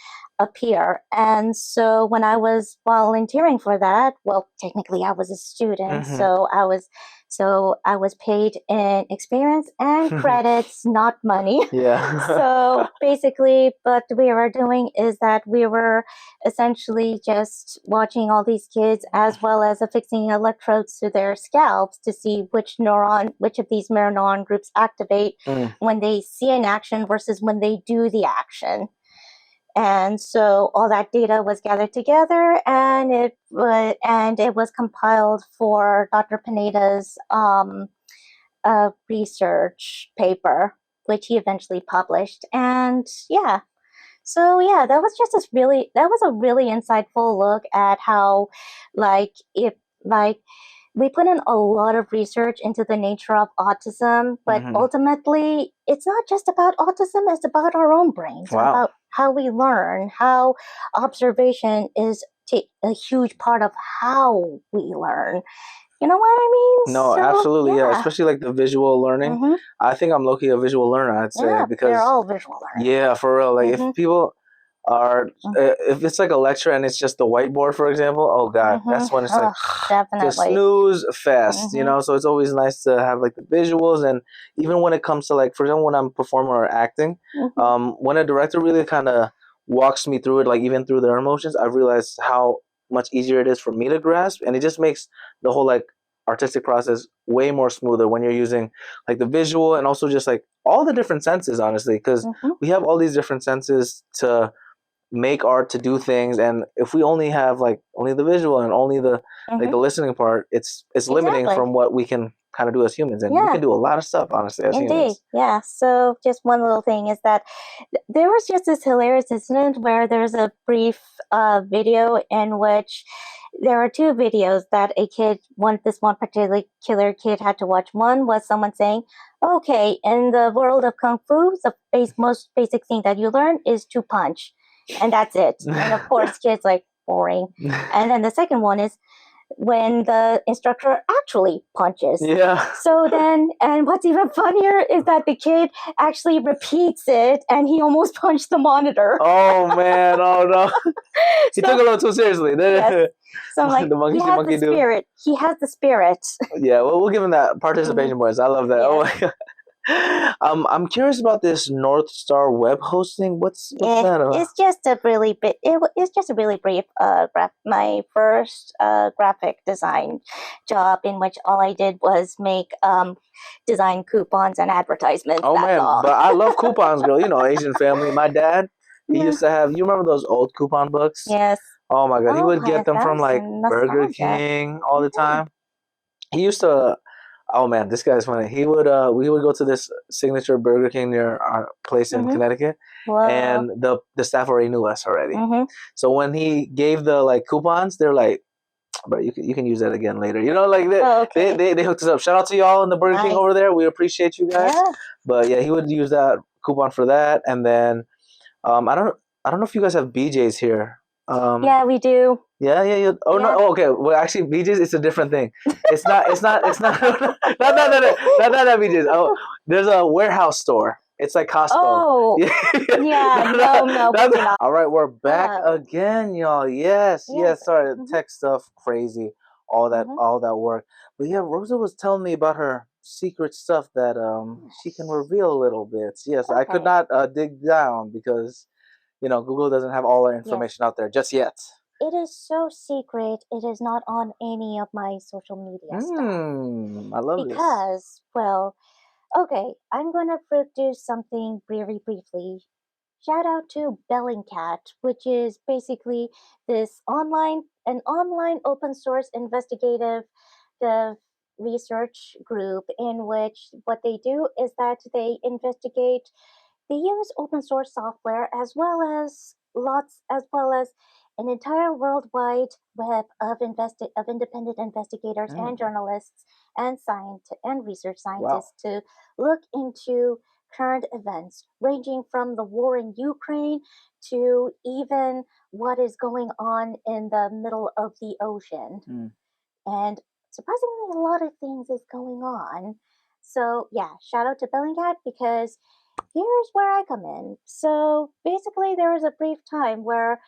appear. And so when I was volunteering for that, well, technically I was a student, Mm-hmm. so I was paid in experience and credits, not money. Yeah. So basically, what we were doing is that we were essentially just watching all these kids as well as affixing electrodes to their scalps to see which of these mirror neuron groups activate when they see an action versus when they do the action. And so all that data was gathered together, and it was compiled for Dr. Pineda's research paper, which he eventually published. And yeah, so yeah, that was a really insightful look at how, we put in a lot of research into the nature of autism, but ultimately it's not just about autism, it's about our own brains, about how we learn, how observation is a huge part of how we learn. You know what I mean? No, So, absolutely, yeah. Especially like the visual learning. I think I'm low-key a visual learner, I'd say, Yeah, because they're all visual learners. yeah, for real. Like if people are, if it's like a lecture and it's just the whiteboard, for example, oh God, that's when it's like just Definitely. snooze fest, you know? So it's always nice to have like the visuals. And even when it comes to like, for example, when I'm performing or acting, when a director really kind of walks me through it, like even through their emotions, I've realized how much easier it is for me to grasp. And it just makes the whole like artistic process way more smoother when you're using like the visual and also just like all the different senses, honestly, because we have all these different senses to make art, to do things, and if we only have like only the visual and only the like the listening part, it's limiting from what we can kind of do as humans, and we can do a lot of stuff, honestly, as humans. Yeah. So just one little thing is that there was just this hilarious incident where there's a brief video in which there are two videos that this one particular kid had to watch. One was someone saying, okay, in the world of Kung Fu, the most basic thing that you learn is to punch. And that's it. And of course, kids like, boring. And then the second one is when the instructor actually punches. Yeah. So then, and what's even funnier is that the kid actually repeats it and he almost punched the monitor. Oh man, oh no. He took it a little too seriously. Yes. So I'm like, the monkey he has monkey the spirit. He has the spirit. Yeah, well, we'll give him that participation bonus. I love that. Yes. Oh my God. I'm curious about this North Star web hosting. What's that about? It's just a really it's just a really brief my first graphic design job, in which all I did was make design coupons and advertisements. Oh man, but I love coupons, girl. You know, Asian family. My dad, he used to have. You remember those old coupon books? Yes. Oh my God, he would get them from like Burger King all the time. He used to. Oh man, this guy's funny. He would we would go to this signature Burger King near our place in Connecticut, and the staff already knew us already. So when he gave the like coupons, they're like, "Bro, you can use that again later." You know, like they hooked us up. Shout out to y'all in the Burger King over there. We appreciate you guys. Yeah. But yeah, he would use that coupon for that, and then I don't know if you guys have BJ's here. Yeah, we do. Yeah. Oh no. Oh, okay. Well, actually, BJ's it's a different thing. It's not. not BJ's. Oh, there's a warehouse store. It's like Costco. Oh. Yeah. No. All right, we're back again, y'all. Yes. Sorry, tech stuff, crazy, all that work. But yeah, Rosa was telling me about her secret stuff that she can reveal a little bit. Yes, I could not dig down because Google doesn't have all the information out there just yet. It is so secret. It is not on any of my social media stuff. I love this. Because, well, okay, I'm going to produce something very briefly. Shout out to Bellingcat, which is basically this an online open source investigative research group, in which what they do is that they use open source software as well as an entire worldwide web of independent investigators and journalists and research scientists to look into current events, ranging from the war in Ukraine to even what is going on in the middle of the ocean. And surprisingly, a lot of things is going on. So yeah, shout out to Bellingcat because here's where I come in. So basically, there was a brief time where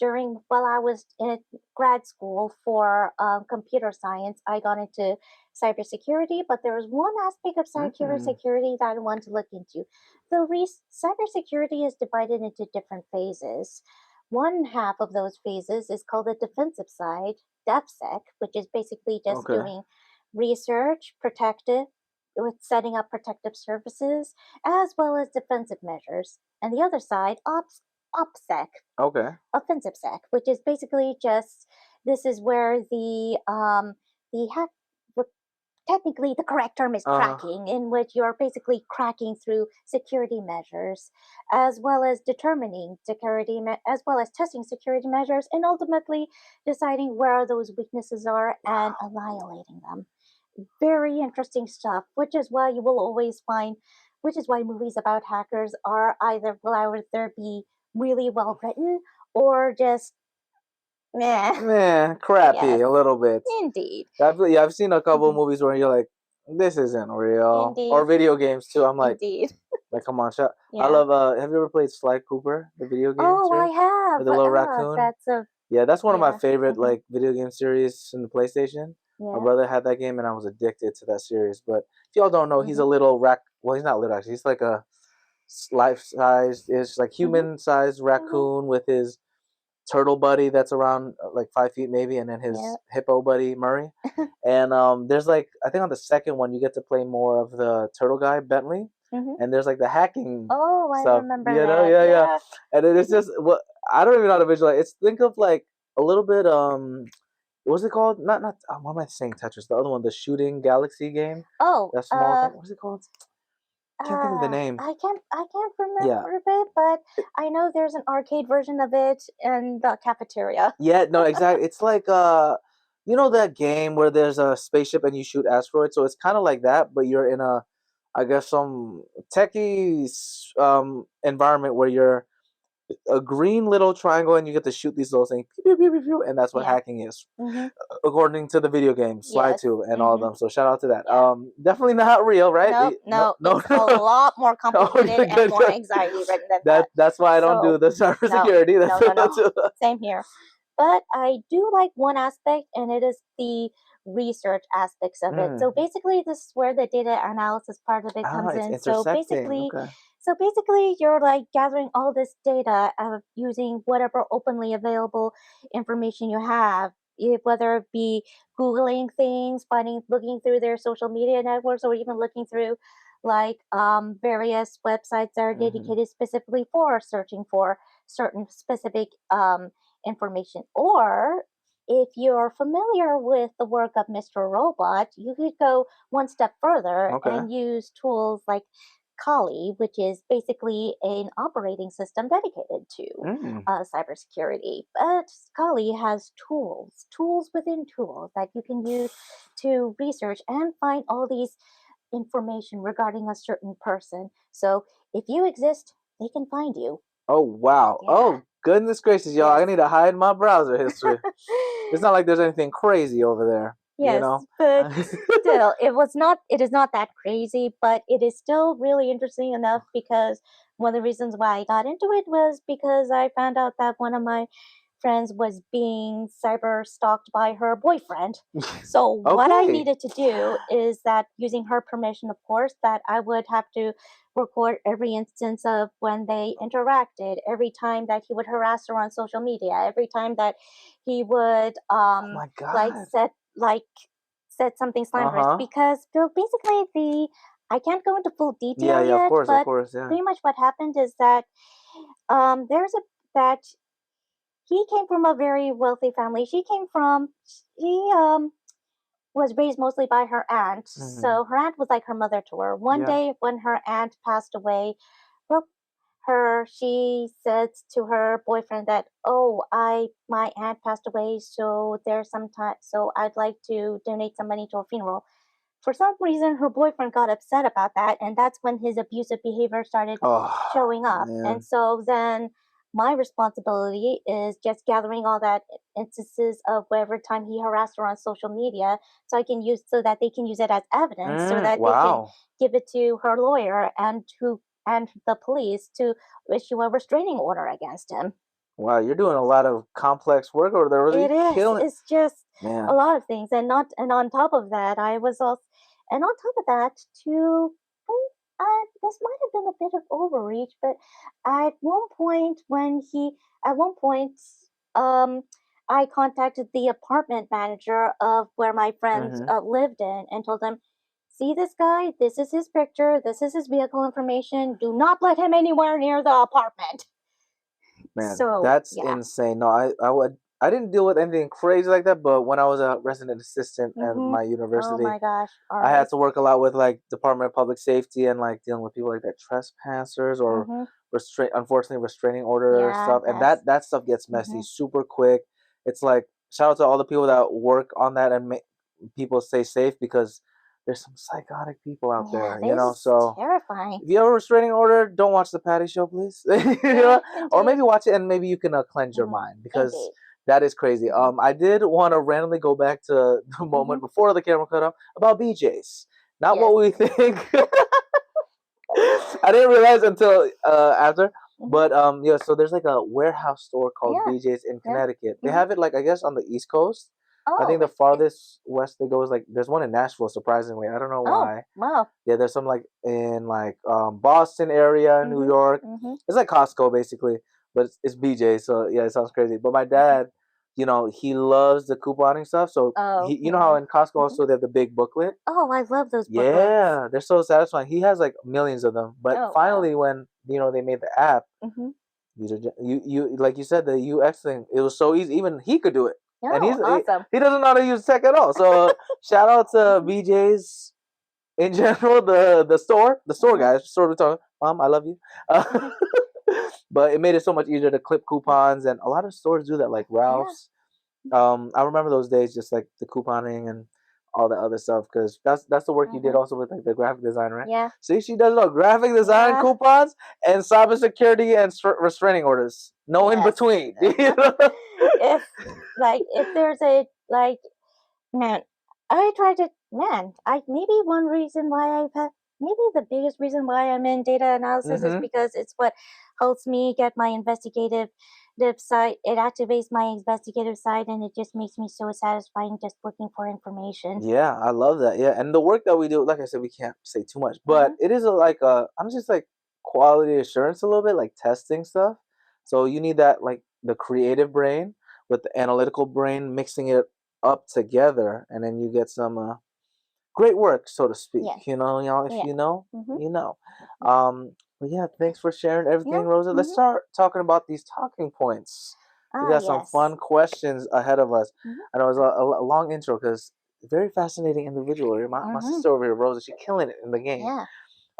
during while I was in grad school for computer science, I got into cybersecurity. But there was one aspect of Mm. cybersecurity that I want to look into. Cybersecurity is divided into different phases. One half of those phases is called the defensive side, DefSec, which is basically just Okay. doing research, protective, with setting up protective services, as well as defensive measures. And the other side, OPSEC, Okay. offensive sec, which is basically just this is where the hack. Technically, the correct term is Uh. cracking, in which you're basically cracking through security measures, as well as determining as well as testing security measures, and ultimately deciding where those weaknesses are and annihilating them. Very interesting stuff, which is why you will always find, which is why movies about hackers are will either be really well written or just meh. Man, crappy Yes, a little bit. indeed. I've seen a couple of Mhm. movies where you're like, this isn't real, or Indeed. video games too. I'm Indeed. like, come on, shut. I Yeah. love. Have you ever played Sly Cooper, the video game Oh, I series, have. with the little raccoon? That's a Yeah, that's one of my yeah. favorite Hmm. like video game series in the PlayStation. My Yeah. brother had that game, and I was addicted to that series. But if y'all don't know, he's Hmm. a little Well, he's not little actually. He's like a life size, is like Hmm. human sized Hmm. raccoon with his turtle buddy that's around like 5 feet maybe, and then Yeah. his hippo buddy Murray. And there's like I think on the second one you get to play more of the turtle guy Bentley, Hmm. and there's like the hacking Oh, I stuff, remember you know? that. Yeah, yeah. Yeah. And it is just what I don't even know how to visualize. It's think of like a little bit what's it called? Not what am I saying? Tetris. The other one, the shooting galaxy game. Oh, That small thing. What's it called? Can't think of the name. I can't Yeah. remember it, but I know there's an arcade version of it in the cafeteria. Yeah, no, exactly. It's like you know that game where there's a spaceship and you shoot asteroids. So it's kind of like that, but you're in a, I guess, some techie environment where you're a green little triangle and you get to shoot these little things, pew, pew, pew, pew, and that's what Yeah. hacking is, Hmm. according to the video games, Sly Yes. 2 and all of Hmm. them. So shout out to that. Yeah. Definitely not real, right? Nope. No, No, no, it's a lot more oh, complicated good, and good, more good. anxiety ridden than that. That's why I don't do So the no, cybersecurity. no, no, no. Same here. But I do like one aspect, and it is the research aspects of it. So Mm. basically, this is where the data analysis part of it Ah, comes it's in. intersecting. Okay. So basically, you're like gathering all this data using whatever openly available information you have, whether it be Googling things, looking through their social media networks, or even looking through like various websites that are Hmm. dedicated specifically for searching for certain specific information. Or if you're familiar with the work of Mr. Robot, you could go one step further Okay. and use tools like Kali, which is basically an operating system dedicated to Mm. cybersecurity. But Kali has tools within tools that you can use to research and find all these information regarding a certain person. So if you exist, they can find you. Oh wow. Yeah. Oh goodness gracious, y'all! Yes. I need to hide my browser history. It's not like there's anything crazy over there, you Yes, know. but still, it is not that crazy, but it is still really interesting enough because one of the reasons why I got into it was because I found out that one of my friends was being cyber stalked by her boyfriend. So what I Okay. needed to do is that, using her permission, of course, that I would have to record every instance of when they interacted, every time that he would harass her on social media, every time that he would Oh my like god. like said something Uh slanderous, huh. because so basically the I can't go into full Yeah, detail yeah. yet, Of but course. Yeah. pretty much what happened is that there's a that he came from a very wealthy family. He was raised mostly by her aunt. Hmm. So her aunt was like her mother to her. One Yeah. day when her aunt passed away, well, she said to her boyfriend that, "Oh, I my aunt passed away, so there's some time, so I'd like to donate some money to her funeral." For some reason, her boyfriend got upset about that, and that's when his abusive behavior started Oh showing up. And man. so then my responsibility is just gathering all that instances of whatever time he harassed her on social media, so that they can use it as evidence, so that they can Wow. give it to her lawyer and the police to issue a restraining order against him. Wow, you're doing a lot of complex work over there, Rosa. It You're is. killing. It's just a Man. lot of things, and on top of that, I was also, and on top of that, too, this might have been a bit of overreach, but at one point, at one point, um, I contacted the apartment manager of where my friend Hmm. lived in and told them, "See this guy? This is his picture. This is his vehicle information. Do not let him anywhere near the apartment." Man, So that's yeah. insane. No, I didn't deal with anything crazy like that, but when I was a resident assistant at Mm-hmm. my Oh university, my gosh. All I had right. to work a lot with like Department of Public Safety and like dealing with people like that trespassers or Mm-hmm. unfortunately restraining order Yeah. stuff, and Yes. that stuff gets messy Mm-hmm. super quick. It's like shout out to all the people that work on that and make people stay safe because there's some psychotic people out Yeah. there, you This know. is So terrifying. if you have a restraining order, don't watch the Patty Show, please. You Yeah. know? Or Indeed. maybe watch it and maybe you can cleanse your Mm-hmm. mind because Indeed. that is crazy. Mm-hmm. I did want to randomly go back to the Mm-hmm. moment before the camera cut off about BJ's. Not Yes. what we think. I didn't realize until after. Mm-hmm. But yeah, so there's like a warehouse store called Yeah. BJ's in Yeah. Connecticut. They Mm-hmm. have it like I guess on the East Coast. I think Oh. the farthest west they go is like there's one in Nashville. Surprisingly, I don't know Oh. why. Wow. Yeah, there's some like in like Boston area, New Mm-hmm. York. Mm-hmm. It's like Costco basically, but it's BJ. So yeah, it sounds crazy. But my Mm-hmm. dad, he loves the couponing stuff. So Oh. you know how Yeah. in Costco Mm-hmm. also they have the big booklet. Oh, I love those booklets. Yeah, they're so satisfying. He has like millions of them. But Oh wow. finally, when they made the app, Mm-hmm. these are you like you said the UX thing. It was so easy. Even he could do it, and Oh, awesome. he doesn't know how to use tech at all. So shout out to Mm-hmm. BJ's in general, the store Mm-hmm. guys, store we talking. Mom, I love you. Mm-hmm. But it made it so much easier to clip coupons, and a lot of stores do that, like Yeah. Ralph's. I remember those days, just like the couponing and all the other stuff, because that's the work you did Mm-hmm. also with like the graphic design, right? Yeah. See, she does it all: graphic design, Yeah. coupons, and cybersecurity and restraining orders. No in Yes. between. You know? If there's a like man, I try to man. I maybe one reason why maybe the biggest reason why I'm in data analysis is Mm-hmm. because it's what helps me get my investigative side. It activates my investigative side, and it just makes me so satisfying just looking for information. Yeah, I love that. Yeah, and the work that we do, like I said, we can't say too much, but Mm-hmm. it is I'm just like quality assurance a little bit, like testing stuff. So you need that like the creative brain with the analytical brain mixing it up together, and then you get some great work, so to speak. Yes. Y'all, if Yeah. you know, Mm-hmm. you know. But yeah, thanks for sharing Yeah. everything, Rosa. Let's Mm-hmm. start talking about these talking points. We Ah, got some yes. fun questions ahead of us. Mm-hmm. I know it was a long intro because very fascinating individual. My Mm-hmm. sister over here, Rosa, she's killing it in the game. Yeah.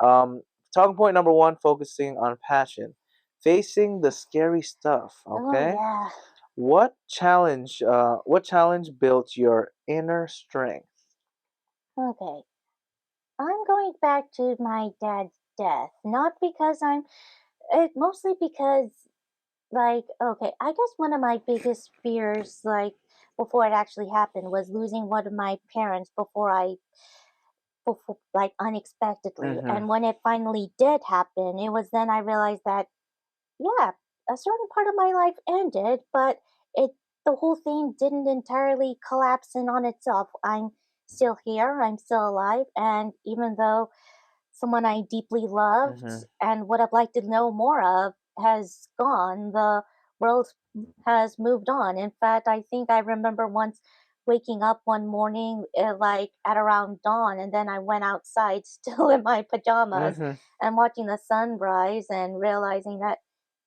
Um, talking point number one, focusing on passion, facing the scary stuff. Oh Okay, yeah. what challenge built your inner strength? Okay. I'm going back to my dad's death, not because mostly because, okay, I guess one of my biggest fears, before it actually happened, was losing one of my parents unexpectedly. Mm-hmm. And when it finally did happen, it was then I realized that, yeah, a certain part of my life ended, but it, the whole thing didn't entirely collapse in on itself. I'm still here, I'm still alive, and even though someone I deeply loved Mm-hmm. and would have liked to know more of has gone. The world has moved on. In fact, I think I remember once waking up one morning like at around dawn, and then I went outside still in my pajamas Mm-hmm. and watching the sunrise and realizing that,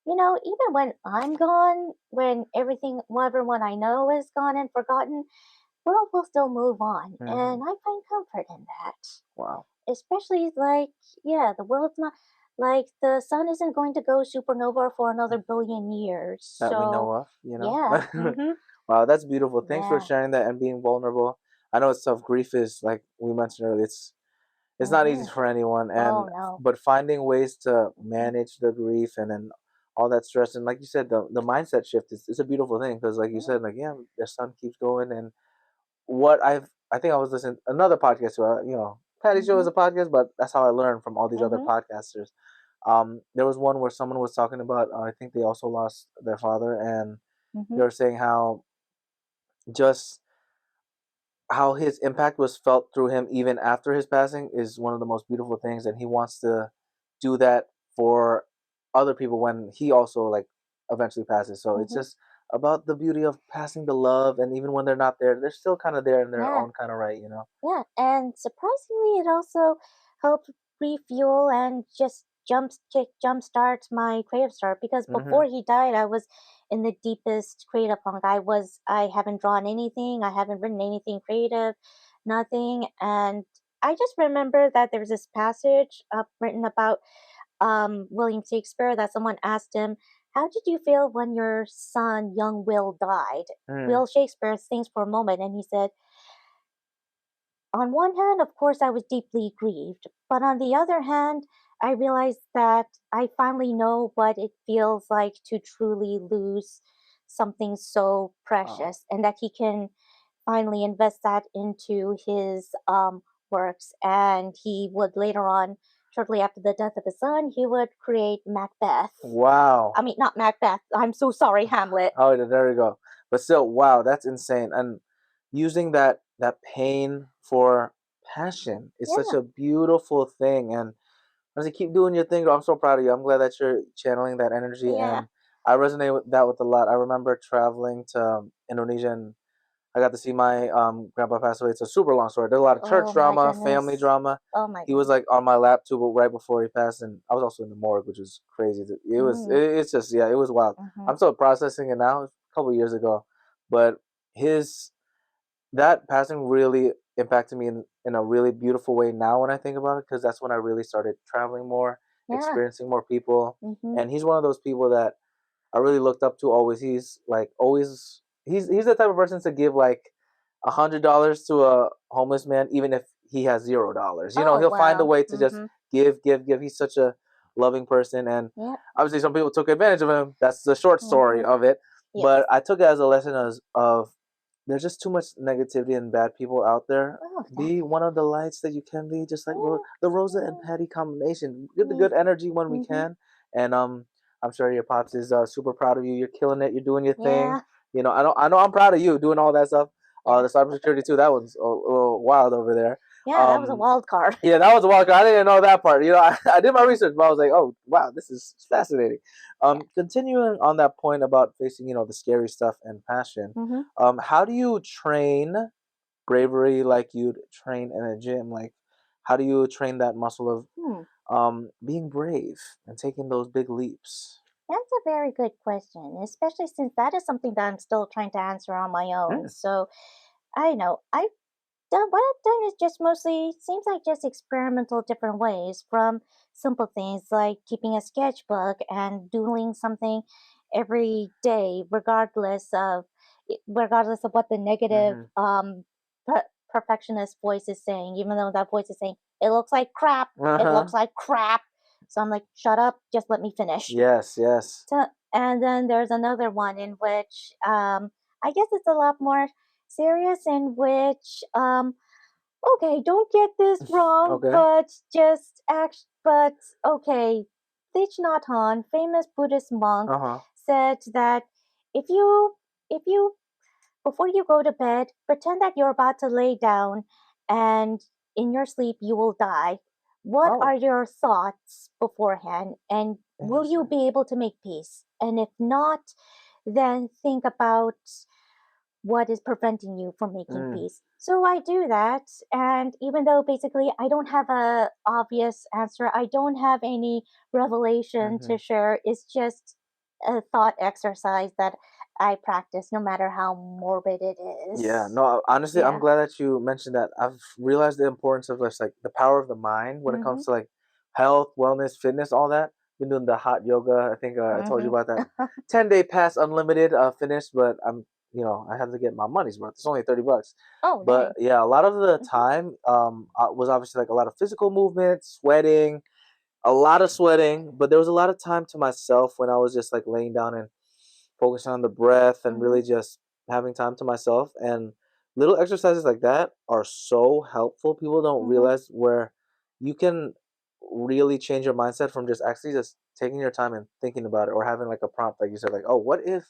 even when I'm gone, when everyone I know is gone and forgotten, world will still move on. Mm-hmm. And I find comfort in that, Wow. especially yeah, the world's not like the sun isn't going to go supernova for another billion years, That we know so of. yeah. Mm-hmm. Wow, that's beautiful. Thanks for Yeah. sharing that and being vulnerable. I know it's tough. Grief is like we mentioned earlier. It's not easy Mm-hmm. for anyone, Oh and no. but finding ways to Mm-hmm. manage the grief and then all that stress. And like you said, the mindset shift is a beautiful thing because, like you said, like yeah, their son keeps going. And what I think I was listening to another podcast. Patty Show is a podcast, but that's how I learned from all these other podcasters. There was one where someone was talking about. I think they also lost their father, and they were saying how just how his impact was felt through him even after his passing is one of the most beautiful things, and he wants to do that for other people when he also like eventually passes. So it's just about the beauty of passing the love, and even when they're not there, they're still kind of there in their own kind of right, Yeah, and surprisingly, it also helped refuel and just jumpstart my creative start because before he died, I was in the deepest creative funk. I haven't drawn anything, I haven't written anything creative, nothing, and I just remember that there was this passage written about William Shakespeare that someone asked him, "How did you feel when your son, young Will, died?" Will Shakespeare thinks for a moment and he said, on one hand, of course, I was deeply grieved, but on the other hand, I realized that I finally know what it feels like to truly lose something so precious, and that he can finally invest that into his works. And he would later on, shortly after the death of his son, he would create Macbeth. Wow. I mean, not Macbeth. I'm so sorry, Hamlet. Oh, there we go. But still, wow, that's insane. And using that pain for passion is such a beautiful thing. And as you keep doing your thing, I'm so proud of you. I'm glad that you're channeling that energy, and I resonate with that with a lot. I remember traveling to Indonesia, and I got to see my grandpa pass away. It's a super long story. There's a lot of church drama, family drama. Oh my He was like on my lap too, but right before he passed, and I was also in the morgue, which was crazy. It's just it was wild. I'm still processing it now. It's a couple years ago, but his that passing really impacted me in a really beautiful way now when I think about it, because that's when I really started traveling more, experiencing more people, and he's one of those people that I really looked up to always. He's the type of person to give like $100 to a homeless man, even if he has $0. He'll find a way to just give. He's such a loving person, and obviously some people took advantage of him. That's the short story of it. Yes. But I took it as a lesson of there's just too much negativity and bad people out there. Be one of the lights that you can be, just like the Rosa and Patty combination. Get the good energy when we can, and I'm sure your pops is super proud of you. You're killing it. You're doing your thing. I know I'm proud of you doing all that stuff. The cybersecurity too. That one's a little wild over there. Yeah, that was a wild card. Yeah, that was a wild card. I didn't know that part. I did my research, but I was like, oh wow, this is fascinating. Continuing on that point about facing, the scary stuff and passion. How do you train bravery like you'd train in a gym? Like, how do you train that muscle of being brave and taking those big leaps? That's a very good question, especially since that is something that I'm still trying to answer on my own. So I know what I've done is just mostly seems like just experimental different ways, from simple things like keeping a sketchbook and doodling something every day, regardless of what the negative perfectionist voice is saying, even though that voice is saying it looks like crap, it looks like crap. So I'm like, shut up, just let me finish. Yes. So, and then there's another one in which I guess it's a lot more serious, in which okay, don't get this wrong, but just act. But okay, Thich Nhat Hanh, famous Buddhist monk, said that if you before you go to bed, pretend that you're about to lay down, and in your sleep you will die. What are your thoughts beforehand, and will you be able to make peace? And if not, then think about what is preventing you from making peace. So I do that, and even though basically I don't have a obvious answer, I don't have any revelation to share, it's just a thought exercise that I practice no matter how morbid it is. Yeah, no, honestly, I'm glad that you mentioned that. I've realized the importance of just like the power of the mind when it comes to like health, wellness, fitness, all that. Been doing the hot yoga. I think I told you about that. 10-day pass unlimited finished, but I have to get my money's worth. It's only $30. Oh, but nice. yeah, a lot of the time was obviously like a lot of physical movement, sweating, a lot of sweating, but there was a lot of time to myself when I was just like laying down and focusing on the breath and Mm-hmm. really just having time to myself. And little exercises like that are so helpful. People don't Mm-hmm. realize where you can really change your mindset from just actually just taking your time and thinking about it, or having like a prompt, like you said, like, oh, what if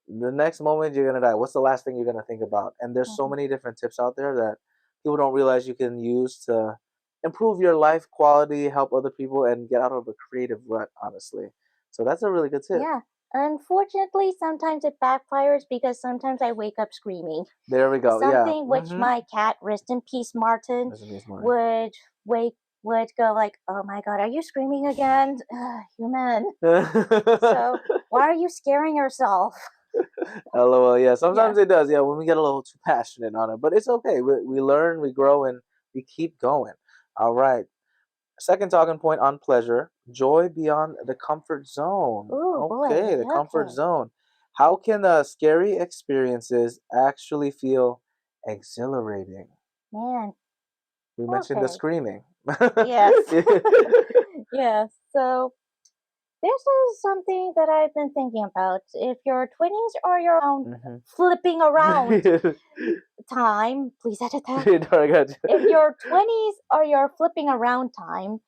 the next moment you're gonna die? What's the last thing you're gonna think about? And there's so Mm-hmm. many different tips out there that people don't realize you can use to improve your life quality, help other people, and get out of a creative rut, honestly. So that's a really good tip. Yeah. Unfortunately, sometimes it backfires because sometimes I wake up screaming. There we go. Yeah. Something which Mm-hmm. my cat, rest in peace, Martin, That's a smart. would wake would go like, "Oh my God, are you screaming again, human? So why are you scaring yourself?" LOL. Yeah, Yeah. sometimes it does. Yeah, when we get a little too passionate on it, but it's okay. We learn, we grow, and we keep going. All right. Second talking point on pleasure: joy beyond the comfort zone. Oh Okay, boy. the comfort Okay. zone. How can scary experiences actually feel exhilarating? Man. We mentioned the Okay. screaming. Yes. Yes. So this is something that I've been thinking about. If your 20s are your Mhm. flipping around time, please edit that. No, I got If you. your 20s are your flipping around time,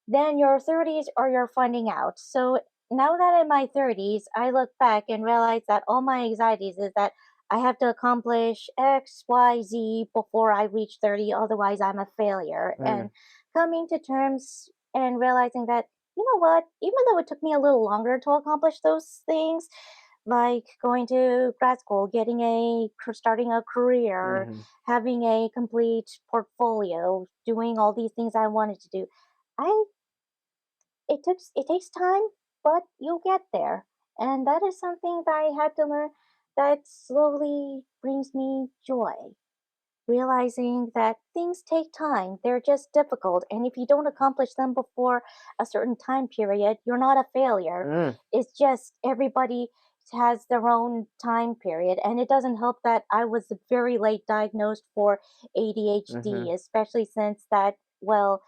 then your 30s are your finding out. So now that in my 30s, I look back and realize that all my anxieties is that I have to accomplish X, Y, Z before I reach 30, otherwise, I'm a failure. Mm, And coming to terms and realizing that, you know what, even though it took me a little longer to accomplish those things, like going to grad school, starting a career, mhm. having a complete portfolio, doing all these things I wanted to do. I it takes time, but you'll get there. And that is something that I had to learn that slowly brings me joy, realizing that things take time. They're just difficult. And if you don't accomplish them before a certain time period, you're not a failure. Mm, It's just everybody has their own time period. And it doesn't help that I was very late diagnosed for ADHD, mhm. especially since that, well,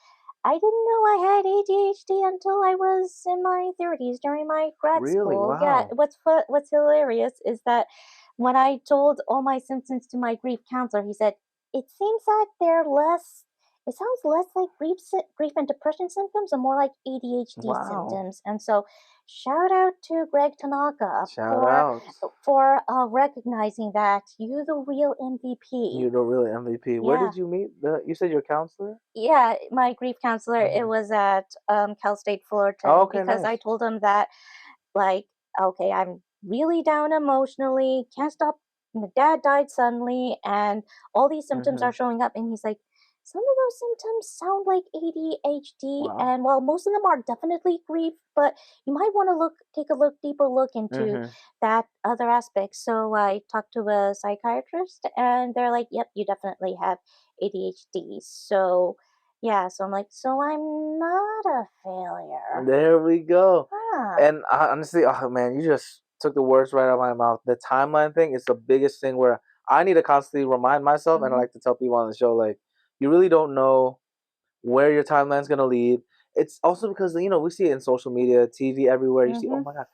I didn't know I had ADHD until I was in my 30s during my grad Really? school. Yeah, Wow. what's hilarious is that when I told all my symptoms to my grief counselor, he said, it seems that it sounds less like grief and depression symptoms and more like ADHD Wow. symptoms. And so, shout out to Greg Tanaka Shout out. for recognizing that you're the real MVP. You're the real MVP. Where Yeah. did you meet you said your counselor? Yeah, my grief counselor, it Mhm. was at Cal State Oh, Fullerton okay, because I nice. told him that, like, okay, I'm really down emotionally, can't stop. My dad died suddenly, and all these symptoms are Mhm. showing up. And he's like, some of those symptoms sound like ADHD, Wow. and while most of them are definitely grief, but you might want to take a deeper look into Mhm. that other aspect. So I talked to a psychiatrist, and they're like, yep, you definitely have ADHD. So yeah, so I'm like, so I'm not a failure. There we go. Huh. And honestly, oh man, you just took the words right out of my mouth. The timeline thing is the biggest thing where I need to constantly remind myself, and I Mm-hmm. like to tell people on the show, like, you really don't know where your timeline's gonna lead. It's also because we see it in social media, TV, everywhere. You see, oh Mm-hmm. my god,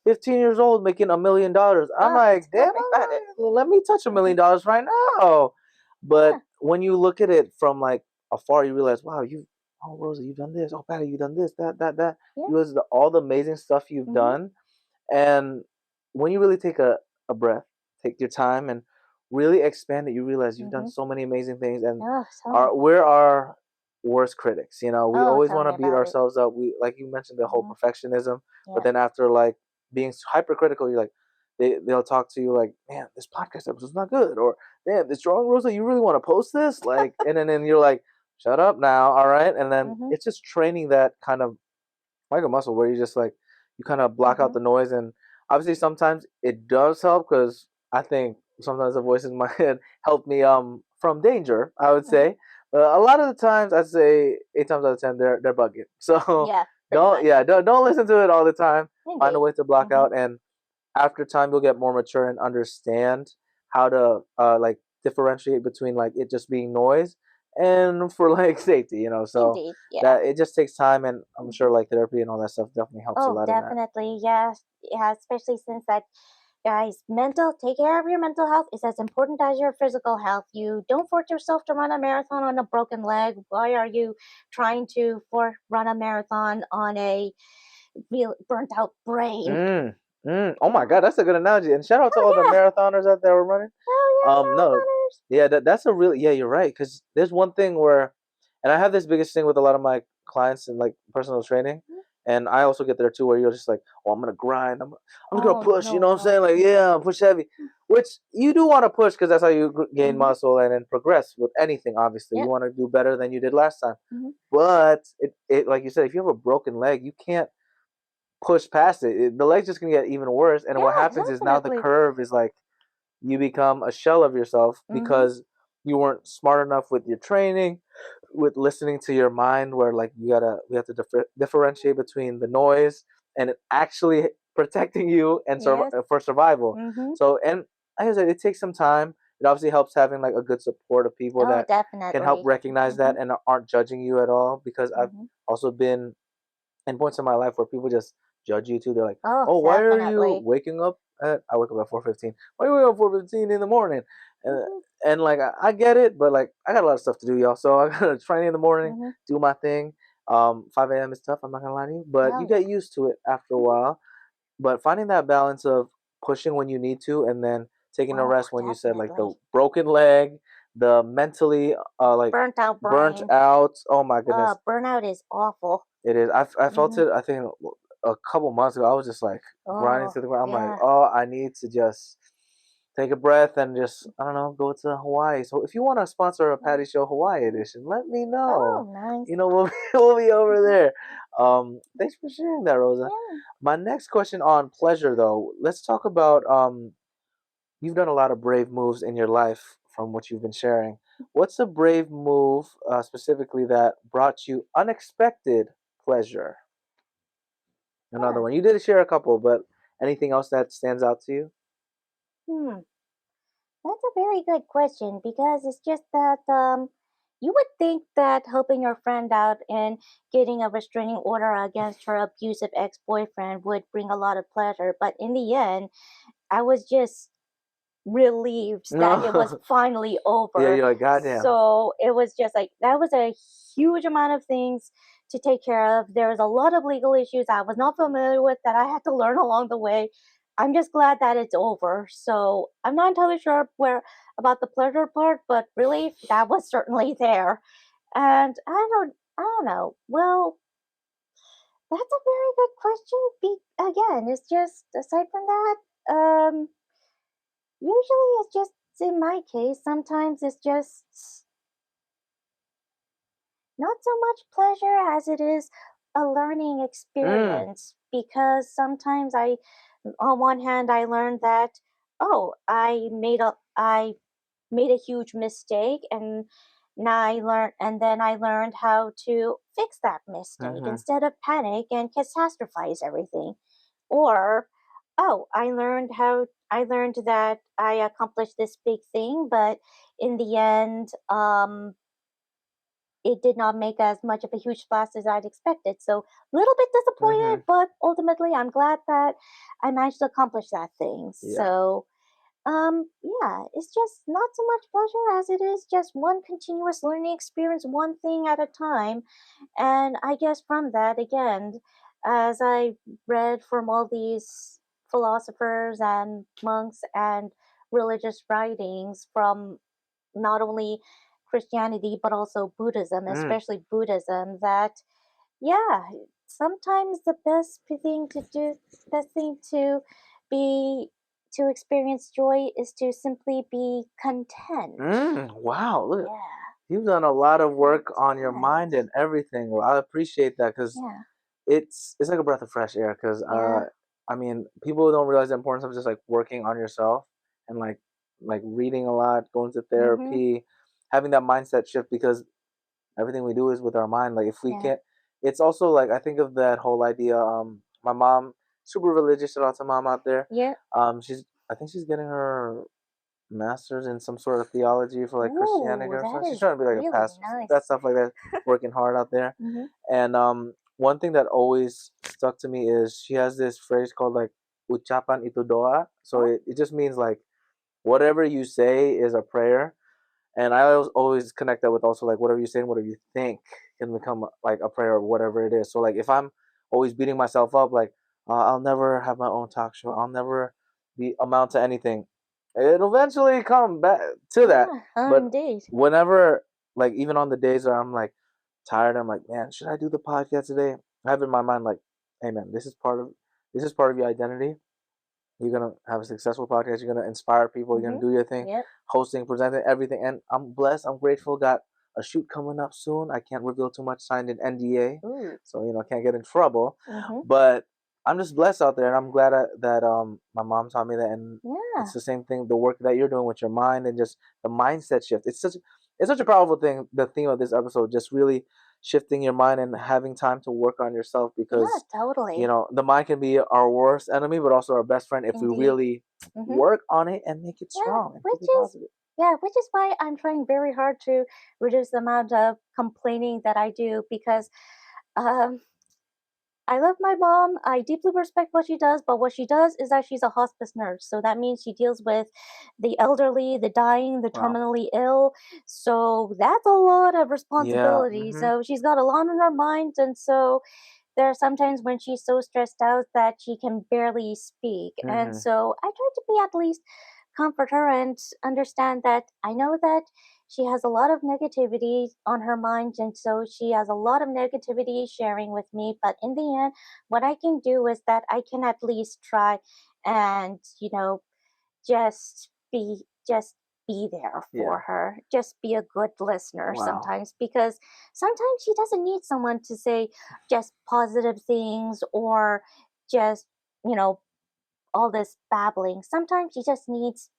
15 years old making $1 million. I'm Oh, like, damn, tell me all about right, it. well, let me touch a million Mm-hmm. dollars right now. But Yeah. when you look at it from like afar, you realize, wow, oh Rosa, you've done this. Oh Patty, you've done this, that. Yeah. You realize all the amazing stuff you've Mm-hmm. done, and when you really take a breath, take your time, and really expand it, you realize you've done Mm-hmm. so many amazing things. And Oh, tell me. we're our worst critics. We Oh, always tell want me to beat about it. ourselves up. We, like you mentioned, the whole Mm-hmm. perfectionism. But Yeah. then after like being hypercritical, you're like, they'll talk to you like, man, this podcast episode's not good, or damn, this drawing, Rosa, you really want to post this, like, and then you're like, shut up now, all right. And then Mm-hmm. it's just training that kind of like a muscle where you just like you kind of block out Mm-hmm. the noise. And obviously sometimes it does help, because I think sometimes the voices in my head help me from danger, I would Mm-hmm. say. A lot of the times, I'd say 8 times out of 10 they're bugging. So Yeah, pretty don't, much. yeah, don't listen to it all the time. Find a Indeed. way to block Mm-hmm. out, and after time you'll get more mature and understand how to like differentiate between like it just being noise and for like safety, you know. So Indeed, yeah. that it just takes time, and I'm sure Mhm. like therapy and all that stuff definitely helps a Oh, lot in that. definitely, yeah, yeah. Especially since that, guys, take care of your mental health is as important as your physical health. You don't force yourself to run a marathon on a broken leg. Why are you trying to run a marathon on a real burnt out brain? Mm, oh my Yeah. God, that's a good analogy. And shout out to Oh all the yeah. marathoners out there who are running. Oh No, yeah, marathoners. yeah, that's a really, yeah, you're right. Because there's one thing where, and I have this biggest thing with a lot of my clients in like personal training, Mhm. and I also get there too, where you're just like, oh, I'm gonna grind, I'm just gonna Oh push, you know no, what I'm no. saying? Like, yeah, push heavy, which you do want to push because that's how you gain Mm-hmm. muscle and then progress with anything. Obviously, you Yep. want to do better than you did last time. Mm-hmm. But it like you said, if you have a broken leg, you can't push past the leg's just gonna get even worse. And what Yeah, happens is now the definitely. curve is like you become a shell of yourself Mm-hmm. because you weren't smart enough with your training, with listening to your mind, where like we have to differentiate between the noise and it actually protecting you and Yes. for survival. Mm-hmm. So, and like I said, it takes some time. It obviously helps having like a good support of people Oh, that can help definitely. recognize Mm-hmm. that and aren't judging you at all, because I've Mm-hmm. also been in points in my life where people just judge you too. They're like, Oh, "Oh, why are you definitely. waking up at?" I wake up at 4:15. Why are you waking up 4:15 in the morning? And Mm-hmm. like I get it, but like I got a lot of stuff to do, y'all. So I gotta train in the morning, Mm-hmm. do my thing. 5 a.m. is tough. I'm not gonna lie to you, but you Oh get used to it after a yeah. while. But finding that balance of pushing when you need to, and then taking a Oh, rest when you said like the definitely. broken leg, the mentally like Burnt out burnt brain. out. Oh my goodness, Burnout is awful. it is. I felt Mm-hmm. it. I think a couple months ago, I was just like grinding Oh, to the ground. I'm like, yeah. oh, I need to just take a breath and just I don't know, go to Hawaii. So if you want to sponsor a Patty Show Hawaii Mm-hmm. edition, let me Oh, know. nice. You know, we'll be over Mm-hmm. there. Thanks for sharing that, Rosa. Yeah. My next question on pleasure, though. Let's talk about you've done a lot of brave moves in your life from what you've been sharing. What's a brave move specifically that brought you unexpected pleasure? Another Huh. one. You did share a couple, but anything else that stands out to you? Hmm. That's a very good question because it's just that you would think that helping your friend out and getting a restraining order against her abusive ex-boyfriend would bring a lot of pleasure, but in the end, I was just relieved that it was No. finally Yeah, over. you're like, goddamn. So it was just like that was a huge amount of things to take care of. There was a lot of legal issues I was not familiar with that I had to learn along the way. I'm just glad that it's over. So I'm not entirely sure where about the pleasure part, but relief that was certainly there. And I don't know. Well, that's a very good question. Again, it's just aside from that, usually it's just in my case, sometimes it's just not so much pleasure as it is a learning Mm. experience because sometimes on one hand I learned that I made a huge mistake and then I learned how to fix that mistake Mm-hmm. instead of panic and catastrophize everything. Or, oh, I learned that I accomplished this big thing, but in the end, it did not make as much of a huge splash as I'd expected. So a little bit Mm-hmm. disappointed, but ultimately I'm glad that I managed to accomplish that thing. Yeah. So yeah, it's just not so much pleasure as it is just one continuous learning experience, one thing at a time. And I guess from that, again, as I read from all these philosophers and monks and religious writings from not only Christianity but also Buddhism, Mm. especially Buddhism, that yeah, sometimes the best thing to be to experience joy is to simply be content. Wow. Look, Yeah, you've done a lot of work on your content. mind and everything. Well, I appreciate that because Yeah, it's like a breath of fresh air. Because yeah. I mean, people don't realize the importance of just like working on yourself and like reading a lot, going to Mhm. therapy, having that mindset shift because everything we do is with our mind. Like if we Yeah. can't, it's also like I think of that whole idea. My mom, super religious. Shout out to mom out there. Yeah. She's I think she's getting her master's in some sort of theology for like Christianity Ooh, or that something. She's is trying to be like a really pastor, nice. that stuff like that. Working hard out there. Mm-hmm. And one thing that always stuck to me is she has this phrase called like ucapan itu doa. So it just means like whatever you say is a prayer. And I always connect that with also like whatever you say and whatever you think can become like a prayer or whatever it is. So like if I'm always beating myself up, like I'll never have my own talk show, I'll never be amount to anything. It'll eventually come back to that. But Indeed. whenever, like even on the days where I'm like tired, I'm like, man, should I do the podcast today? I have in my mind like, hey man, this is part of your identity. You're gonna have a successful podcast. You're gonna inspire people. You're gonna do your thing, Yep. hosting, presenting, everything. And I'm blessed. I'm grateful. Got a shoot coming up soon. I can't reveal too much. Signed an NDA, Ooh. so I can't get in trouble. Mm-hmm. But I'm just blessed out there, and I'm glad that my mom taught me that. And Yeah. it's the same thing. The work that you're doing with your mind and just the mindset shift. It's such a powerful thing. The theme of this episode, just really shifting your mind and having time to work on yourself, because Yeah, totally. the mind can be our worst enemy but also our best friend if we Indeed. really Mm-hmm. work on it and make it strong and keep it positive. Which is why I'm trying very hard to reduce the amount of complaining that I do, because I love my mom. I deeply respect what she does, but what she does is that she's a hospice nurse. So that means she deals with the elderly, the dying, the Wow. terminally ill. So that's a lot of responsibility. Mm-hmm. So she's got a lot on her mind. And so there are sometimes when she's so stressed out that she can barely speak. Mm-hmm. And so I try to be at least comfort her and understand that I know that she has a lot of negativity on her mind, and so she has a lot of negativity sharing with me. But in the end, what I can do is that I can at least try and just be there for her, just be a good listener. Wow. Sometimes, because sometimes she doesn't need someone to say just positive things or just all this babbling. Sometimes she just needs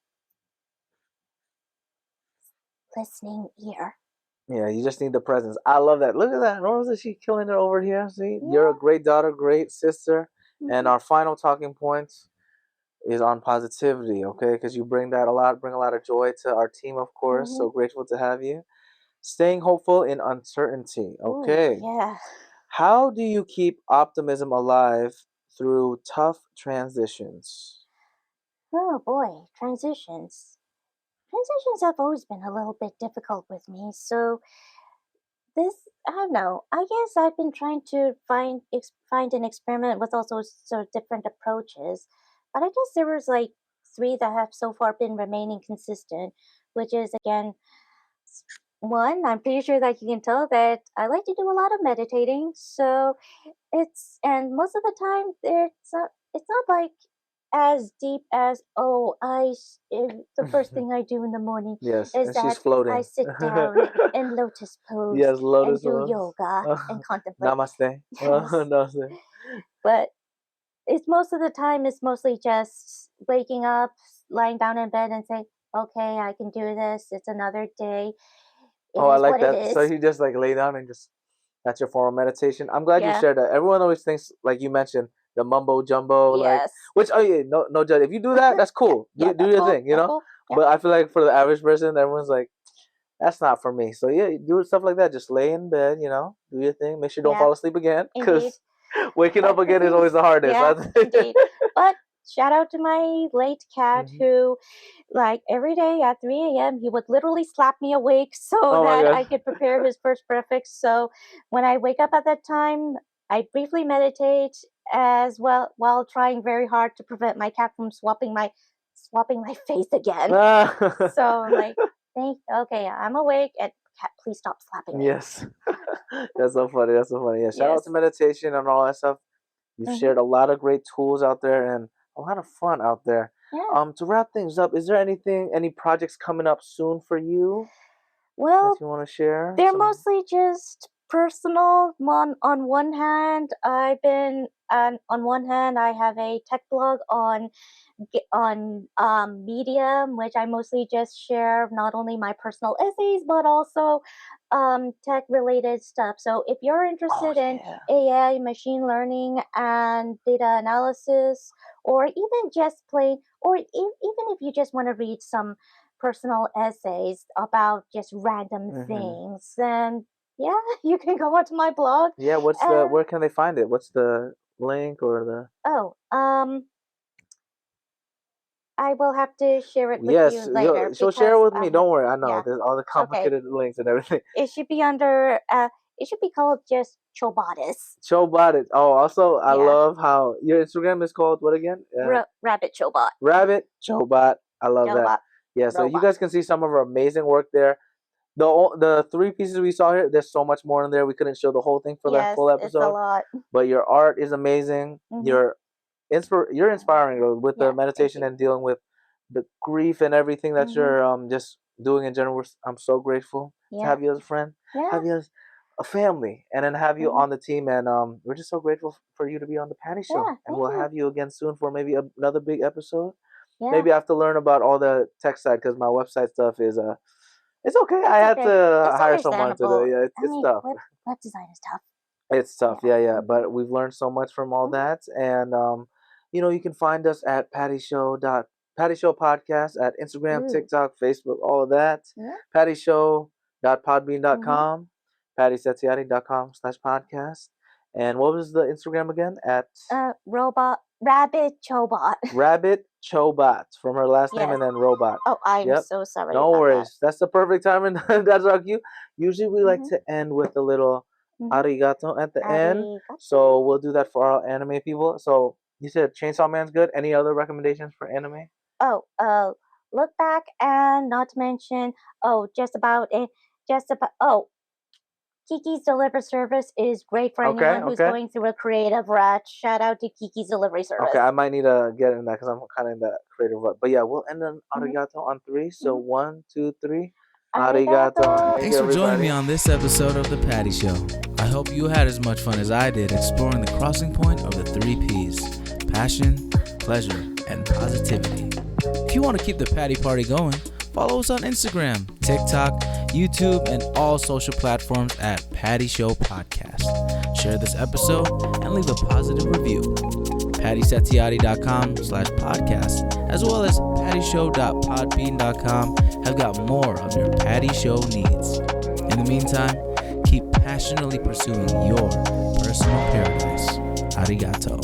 listening ear. Yeah, you just need the presence. I love that. Look at that, Rosa. She killing it over here. See, you're a great daughter, great sister. Mm-hmm. And our final talking points is on positivity, okay? Because you bring a lot of joy to our team, of course. Mm-hmm. So grateful to have you. Staying hopeful in uncertainty, okay? Ooh, yeah. How do you keep optimism alive through tough transitions? Oh boy, transitions. Transitions have always been a little bit difficult with me. So I don't know. I guess I've been trying to find an experiment with also sort of different approaches, but I guess there was like three that have so far been remaining consistent, which is again one. I'm pretty sure that you can tell that I like to do a lot of meditating. So and most of the time it's not like as deep as the first thing I do in the morning Yes, is and she's that floating. I sit down in lotus pose Yes, and lotus do pose. yoga and contemplate. Namaste. Yes. Namaste. But it's most of the time it's mostly just waking up, lying down in bed and saying, okay, I can do this. It's another day. It Oh, I is like what it that. So is. you just like lay down and just that's your form of meditation. I'm glad you Yeah. shared that. Everyone always thinks, like you mentioned, the mumbo jumbo, like Yes. which no judge. If you do that, that's cool. Yeah, Do that's your cool. thing, That's cool. Yeah. But I feel like for the average person, everyone's like, that's not for me. So yeah, do stuff like that. Just lay in bed, do your thing. Make sure you don't fall asleep again, Indeed. because waking up again is always the hardest. Yeah, indeed. But shout out to my late cat Mhm. who, like every day at 3 a.m., he would literally slap me awake so Oh my that I gosh. could prepare his first breakfast. So when I wake up at that time, I briefly meditate as well while trying very hard to prevent my cat from swapping my face again. So I'm like, okay, I'm awake, and cat, please stop slapping me. Yes. That's so funny. That's so funny. Yeah. Shout out Yes. to meditation and all that stuff. You've Mhm. shared a lot of great tools out there and a lot of fun out there. Yeah. To wrap things up, is there any projects coming up soon for you that Well, you want to share? they're mostly just personal. On one hand, I've been And on one hand, I have a tech blog on Medium, which I mostly just share not only my personal essays but also tech related stuff. So if you're interested in AI, machine learning, and data analysis, or even just plain, or even if you just want to read some personal essays about just random things, then yeah, you can go onto my blog. Yeah, where can they find it? What's the link or the? Oh, I will have to share it with Yes, you later she'll share it because with me. Don't worry, I know yeah. there's all the Okay. complicated links and everything. It should be under it should be called just Chobotis. Chobot. Oh, also I Yeah. love how your Instagram is called what again? Rabbit Chobot. Rabbit Chobot. I love that. Chobot. Yeah, so you Robot. guys can see some of her amazing work there. The three pieces we saw here, there's so much more in there. We couldn't show the whole thing for that full episode. It's a lot. But your art is amazing. You're inspiring with the meditation and dealing with the grief and everything that you're just doing in general. I'm so grateful to have you as a friend, have you as a family, and then have you on the team. And we're just so grateful for you to be on the Patty Show. And we'll have you again soon for maybe another big episode. Yeah. Maybe I have to learn about all the tech side because my website stuff is it's okay. I had to hire someone to do. Yeah, it's tough. Web design is tough. It's tough, yeah. But we've learned so much from all that, and you can find us at Patty Show Podcast at Instagram, TikTok, Facebook, all of that. Yeah. PattyShow.podbean.com, PattySetiati.com/podcast. And what was the Instagram again? At Rabbit Chobot. Rabbit Chobot from her last name and then robot. Oh, I'm so sorry. No worries. That's the perfect time and that's our cue. Usually we like to end with a little arigato at the end. So we'll do that for our anime people. So you said Chainsaw Man's good. Any other recommendations for anime? Look Back, and not to mention Kiki's Delivery Service is great for anyone who's going through a creative rut. Shout out to Kiki's Delivery Service. Okay, I might need to get in that because I'm kind of in that creative rut. But yeah, we'll end on arigato on 3. So 1, 2, 3. Arigato. Thanks for joining me on this episode of The Patty Show. I hope you had as much fun as I did exploring the crossing point of the 3 Ps: passion, pleasure, and positivity. If you want to keep the Patty Party going, follow us on Instagram, TikTok, YouTube, and all social platforms at Patty Show Podcast. Share this episode and leave a positive review. PattySetiati.com/podcast, as well as PattyShow.podbean.com have got more of your Patty Show needs. In the meantime, keep passionately pursuing your personal paradise. Arigato.